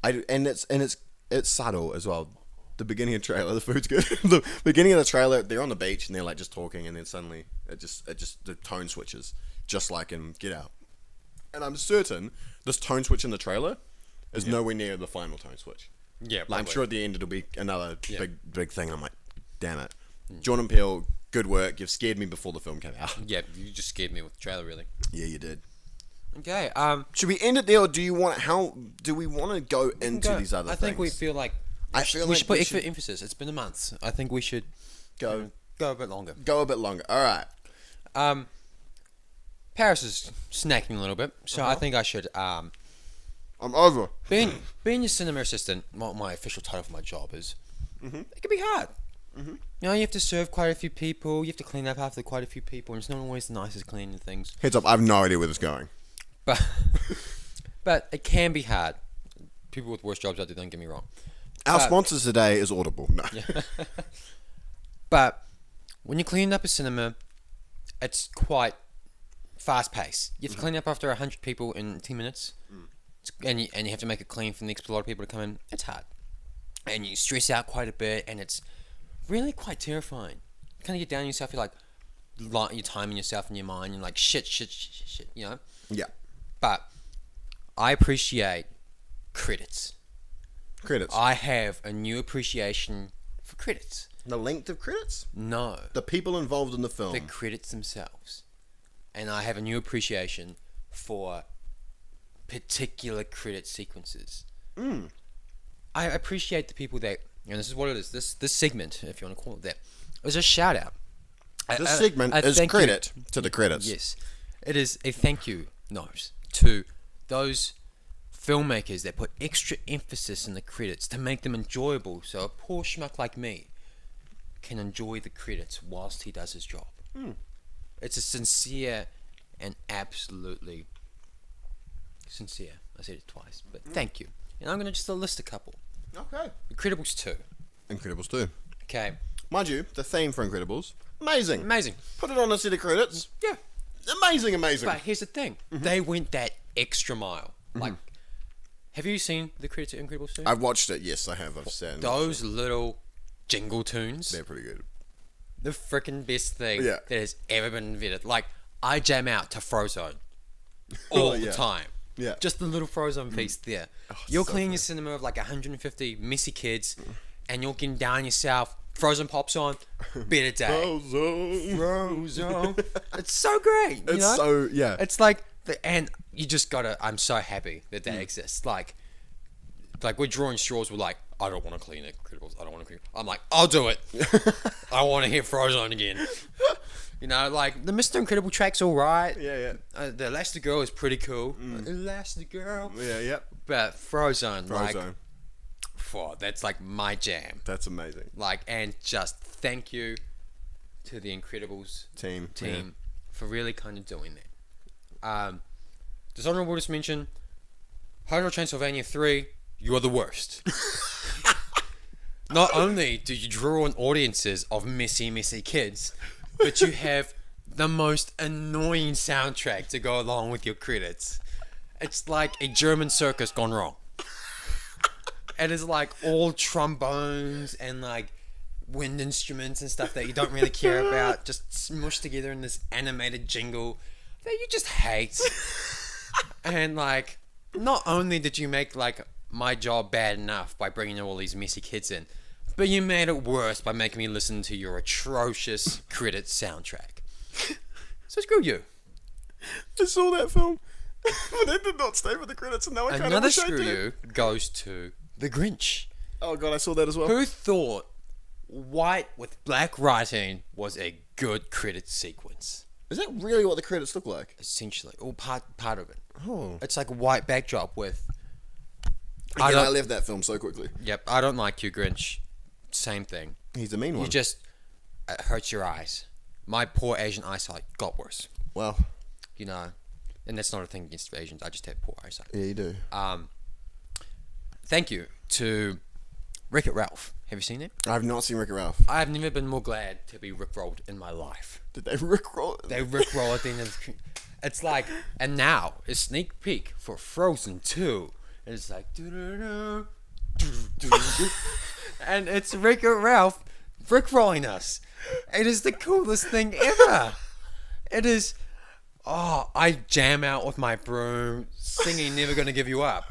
it's subtle as well. The beginning of the trailer, the food's good. The beginning of the trailer, they're on the beach and they're like just talking, and then suddenly it just the tone switches, just like in Get Out. And I'm certain this tone switch in the trailer is nowhere near the final tone switch. Yeah, like, I'm sure at the end it'll be another big thing. I'm like, damn it, Jordan Peele, good work. You've scared me before the film came out. Yeah, you just scared me with the trailer, really. Yeah, you did. Okay. Should we end it there, or do we want to go into these other things? I think we feel like. We should put extra emphasis. It's been a month. I think we should go a bit longer. All right. Paris is snacking a little bit, so I think I should. I'm over. Being your cinema assistant, what my official title for my job is, it can be hard. You know, you have to serve quite a few people. You have to clean up after quite a few people, and it's not always the nicest cleaning things. Heads up, I have no idea where this is going. But it can be hard. People with worse jobs out there, don't get me wrong. Our sponsors today is Audible. No. Yeah. But when you're cleaning up a cinema, it's quite fast paced. You have to clean up after 100 people in 10 minutes, and you have to make it clean for the next lot of people to come in. It's hard, and you stress out quite a bit, and it's really quite terrifying. You kind of get down on yourself. You're like you're timing yourself in your mind. You're like shit. You know. Yeah. But I appreciate credits. I have a new appreciation for credits. The length of credits? No. The people involved in the film. The credits themselves. And I have a new appreciation for particular credit sequences. I appreciate the people that, and this is what it is, this segment, if you want to call it that, is a shout out. This segment is credit to the credits. Yes. It is a thank you note to those filmmakers that put extra emphasis in the credits to make them enjoyable, so a poor schmuck like me can enjoy the credits whilst he does his job. It's a sincere and absolutely sincere. I said it twice, but thank you. And I'm going to just list a couple. Okay. Incredibles 2. Incredibles 2. Okay. Mind you, the theme for Incredibles, amazing. Put it on a set of credits. Yeah. Amazing. But here's the thing. They went that extra mile. Like, have you seen the credits of Incredibles 2? I've watched it, yes, I have. I've seen those little jingle tunes. They're pretty good. The freaking best thing that has ever been invented. Like, I jam out to Frozone all the time. Yeah. Just the little Frozone piece there. Oh, you're cleaning your cinema of like 150 messy kids, and you're getting down yourself. Frozen pops on. Better day. Frozone. It's so great. You know? It's like, and you just gotta. I'm so happy that exists. Like we're drawing straws. We're like, I don't want to clean Incredibles. I don't want to clean. I'm like, I'll do it. I want to hear Frozone again. You know, like the Mr. Incredible track's all right. Yeah. The Elastigirl is pretty cool. Elastigirl. Yeah. But Frozone. Like, that's like my jam. That's amazing. Like, and just thank you to the Incredibles team. for really kind of doing that. Dishonorable just mention, Hotel Transylvania 3, you are the worst. Not only do you draw on audiences of messy kids, but you have the most annoying soundtrack to go along with your credits. It's like a German circus gone wrong. It is like all trombones and like wind instruments and stuff that you don't really care about, just smushed together in this animated jingle that you just hate. And like, not only did you make like my job bad enough by bringing all these messy kids in, but you made it worse by making me listen to your atrocious credits soundtrack. So screw you. I saw that film, but I did not stay with the credits, and now I kind of Another wish I screw did. you goes to The Grinch. Oh god, I saw that as well. Who thought white with black writing was a good credit sequence? Is that really what the credits look like? Essentially, or part of it. Oh. It's like a white backdrop with... Again, I left that film so quickly. Yep, I don't like you, Grinch. Same thing. He's a mean one. You just... It hurts your eyes. My poor Asian eyesight got worse. Well. You know, and that's not a thing against Asians. I just have poor eyesight. Yeah, you do. Thank you to Wreck-It Ralph. Have you seen it? I've not seen Wreck-It Ralph. I've never been more glad to be rickrolled in my life. Did they rickroll it? They rickroll at the end of the... It's like... And now, a sneak peek for Frozen 2. And it's like... doo-doo-doo, doo-doo-doo. And it's Wreck-It Ralph rickrolling us. It is the coolest thing ever. It is... Oh, I jam out with my broom, singing Never Gonna Give You Up.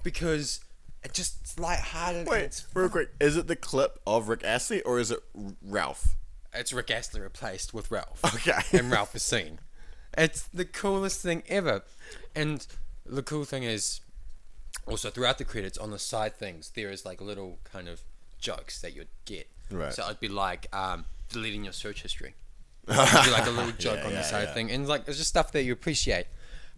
Because... It just, it's lighthearted. Wait, real quick. Is it the clip of Rick Astley or is it Ralph? It's Rick Astley replaced with Ralph. Okay. And Ralph is seen. It's the coolest thing ever. And the cool thing is, also throughout the credits, on the side things, there is like little kind of jokes that you'd get. Right. So it'd be like deleting your search history. It'd be like a little joke on the side thing. And like, it's just stuff that you appreciate.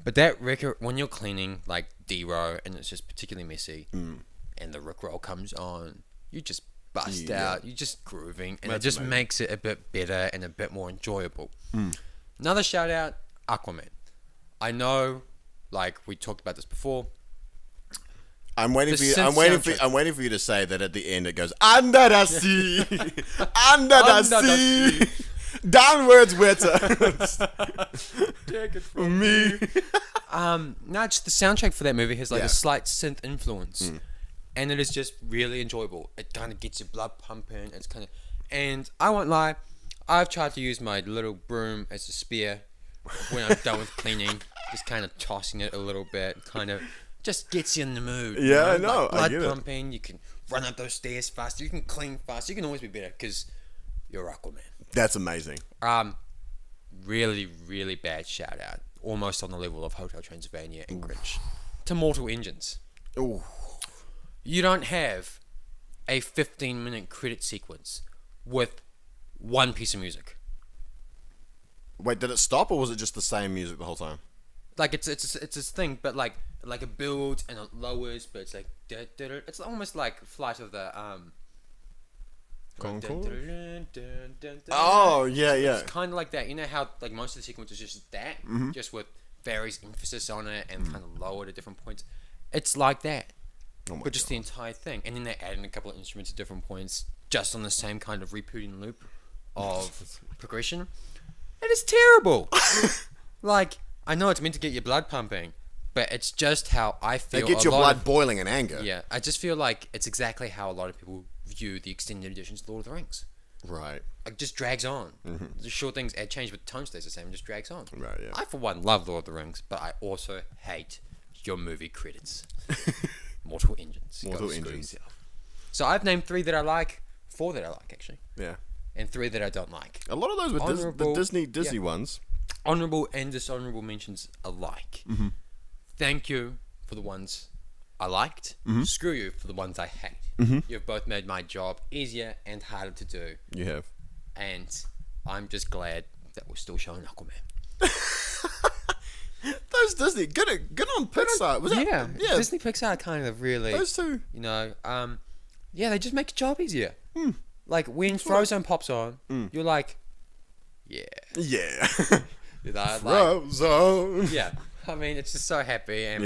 But that record, when you're cleaning like D-row and it's just particularly messy, and the rickroll comes on, you just bust out, you're just grooving, and it just makes it a bit better and a bit more enjoyable. Another shout out, Aquaman. I know, like we talked about this before. I'm waiting for you to say that at the end it goes under the sea, under the sea. Downwards wetter. Take it from me. No, just the soundtrack for that movie has like a slight synth influence, and it is just really enjoyable. It kind of gets your blood pumping. It's kind of, and I won't lie, I've tried to use my little broom as a spear when I'm done with cleaning, just kind of tossing it a little bit, kind of just gets you in the mood. Yeah, you know? I Like get blood pumping. You can run up those stairs faster. You can clean faster. You can always be better because you're Aquaman. That's amazing. Really, really bad shout out. Almost on the level of Hotel Transylvania and Grinch. To Mortal Engines. Ooh. You don't have a 15-minute credit sequence with one piece of music. Wait, did it stop or was it just the same music the whole time? Like it's this thing, but like it builds and it lowers, but it's like it's almost like Flight of the Concorde? Oh, yeah. It's kind of like that. You know how like most of the sequence is just that, just with various emphasis on it and kind of lowered at different points. It's like that, but just the entire thing. And then they add in a couple of instruments at different points, just on the same kind of repeating loop of progression. It is terrible. Like, I know it's meant to get your blood pumping, but it's just how I feel. They get your blood boiling in anger. Yeah, I just feel like it's exactly how a lot of people view the extended editions of Lord of the Rings. Right. It just drags on. The short things add change, but the tone stays the same and just drags on. Right, yeah. I, for one, love Lord of the Rings, but I also hate your movie credits. Mortal Engines. Mortal Engines. So I've named 3 that I like, 4 that I like, actually. Yeah. And 3 that I don't like. A lot of those were the Disney ones. Honourable and dishonourable mentions alike. Thank you for the ones I liked. Screw you for the ones I hate. You've both made my job easier and harder to do. You have. And I'm just glad that we're still showing Aquaman. Those Disney, good on Pixar. Was yeah, Disney Pixar kind of really. Those two. You know, they just make your job easier. Like when Frozen pops on, you're like, yeah. You know, Frozen. Yeah. I mean, it's just so happy. And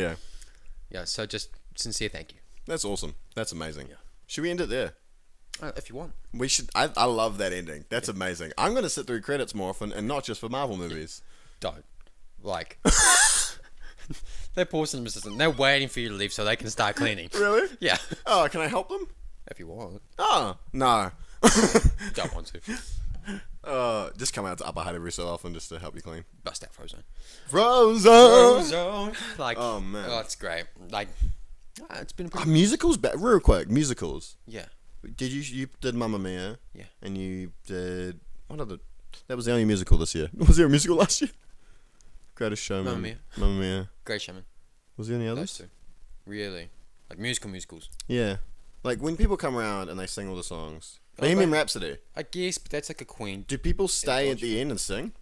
Yeah. So just sincere thank you. That's awesome. That's amazing. Yeah. Should we end it there? If you want. We should. I love that ending. That's amazing. I'm going to sit through credits more often, and not just for Marvel movies. Don't. Like, they're pausing the system. They're waiting for you to leave so they can start cleaning. Really? Yeah. Oh, can I help them? If you want. Oh, no. Don't want to. Just come out to Upper Height every so often just to help you clean. Bust out Frozen. Frozen. Like, oh man. Oh, it's great. Like, it's been pretty. Musicals, real quick. Musicals. Yeah. Did you did Mamma Mia? Yeah. And you did what other? That was the only musical this year. Was there a musical last year? Greatest Showman. Mamma Mia. Mamma Mia. Great Showman. Was there any others? Those two. Really? Like musicals. Yeah. Like when people come around and they sing all the songs. Bohemian Rhapsody. I guess, but that's like a Queen. Do people stay at the end and sing?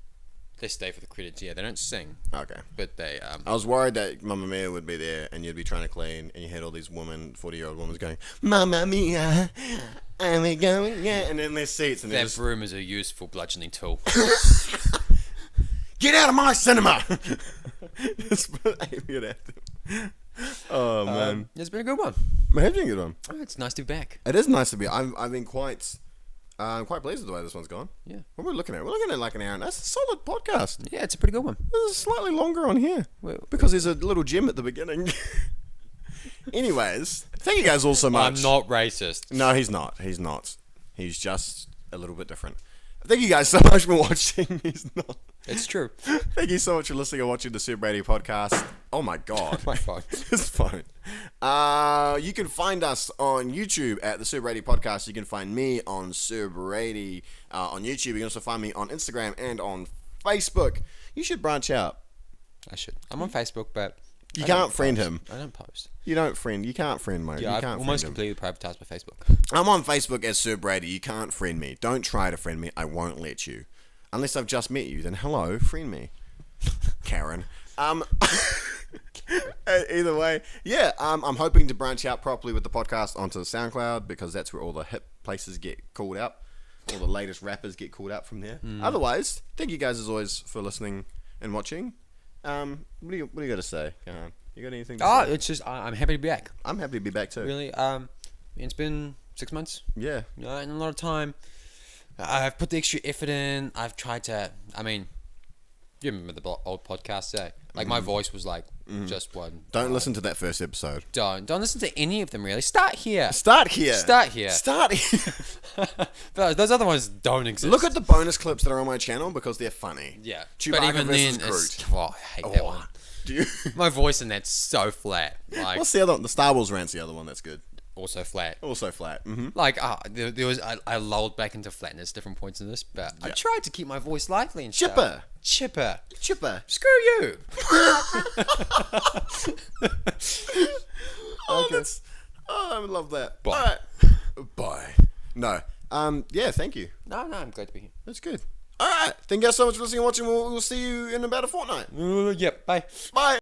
They stay for the credits. Yeah, they don't sing. Okay. But they. I was worried that Mamma Mia would be there and you'd be trying to clean and you had all these 40-year-old women going, Mamma Mia, are we going? Yeah. And then there's seats and that broom is a useful bludgeoning tool. Get out of my cinema! Just put Amy at them. Oh man, It's been a good one. It has been a good one. Oh, it's nice to be back. It is nice to be. I've been quite pleased with the way this one's gone. Yeah. What are we looking at? We're looking at like an hour, and that's a solid podcast. Yeah, it's a pretty good one. This is slightly longer on here because there's a little gem at the beginning. Anyways, thank you guys all so much. I'm not racist. No, he's not. He's not. He's just a little bit different. Thank you guys so much for watching. He's not. It's true. Thank you so much for listening and watching the Sir Brady Podcast. Oh my god. My phone. His phone. You can find us on YouTube at the Sir Brady Podcast. You can find me on Sir Brady on YouTube. You can also find me on Instagram and on Facebook. You should branch out. I should. I'm on Facebook, but You can't friend him. I don't post. You can't friend mate. Yeah, you can't I've almost friend completely privatized my Facebook. I'm on Facebook as Sir Brady. You can't friend me. Don't try to friend me. I won't let you. Unless I've just met you, then hello, friend me. Karen. Either way, yeah, I'm hoping to branch out properly with the podcast onto SoundCloud because that's where all the hip places get called out. All the latest rappers get called out from there. Otherwise, thank you guys as always for listening and watching. What do you got to say, Cahan? You got anything to say? It's just I'm happy to be back. I'm happy to be back too. Really, it's been 6 months. Yeah. And a lot of time. I've put the extra effort in. I've tried to. I mean, you remember the old podcast? Like my voice was like just one. Don't listen to that first episode. Don't listen to any of them really. Start here. Start here. But those other ones don't exist. Look at the bonus clips that are on my channel because they're funny. Yeah. Chewbacca but even versus then, Groot. I hate that one. Do you? My voice in that's so flat. Like, What's the other one? The Star Wars rant's the other one that's good. Also flat. Also flat. Mm-hmm. Like, there was I lulled back into flatness different points in this, but I tried to keep my voice lively and Chipper. Chipper. Screw you. Okay. I love that. Bye. Alright. Bye. No. Yeah, thank you. No, I'm glad to be here. That's good. Alright. Thank you guys so much for listening and watching. We'll see you in about a fortnight. Yep. Bye. Bye.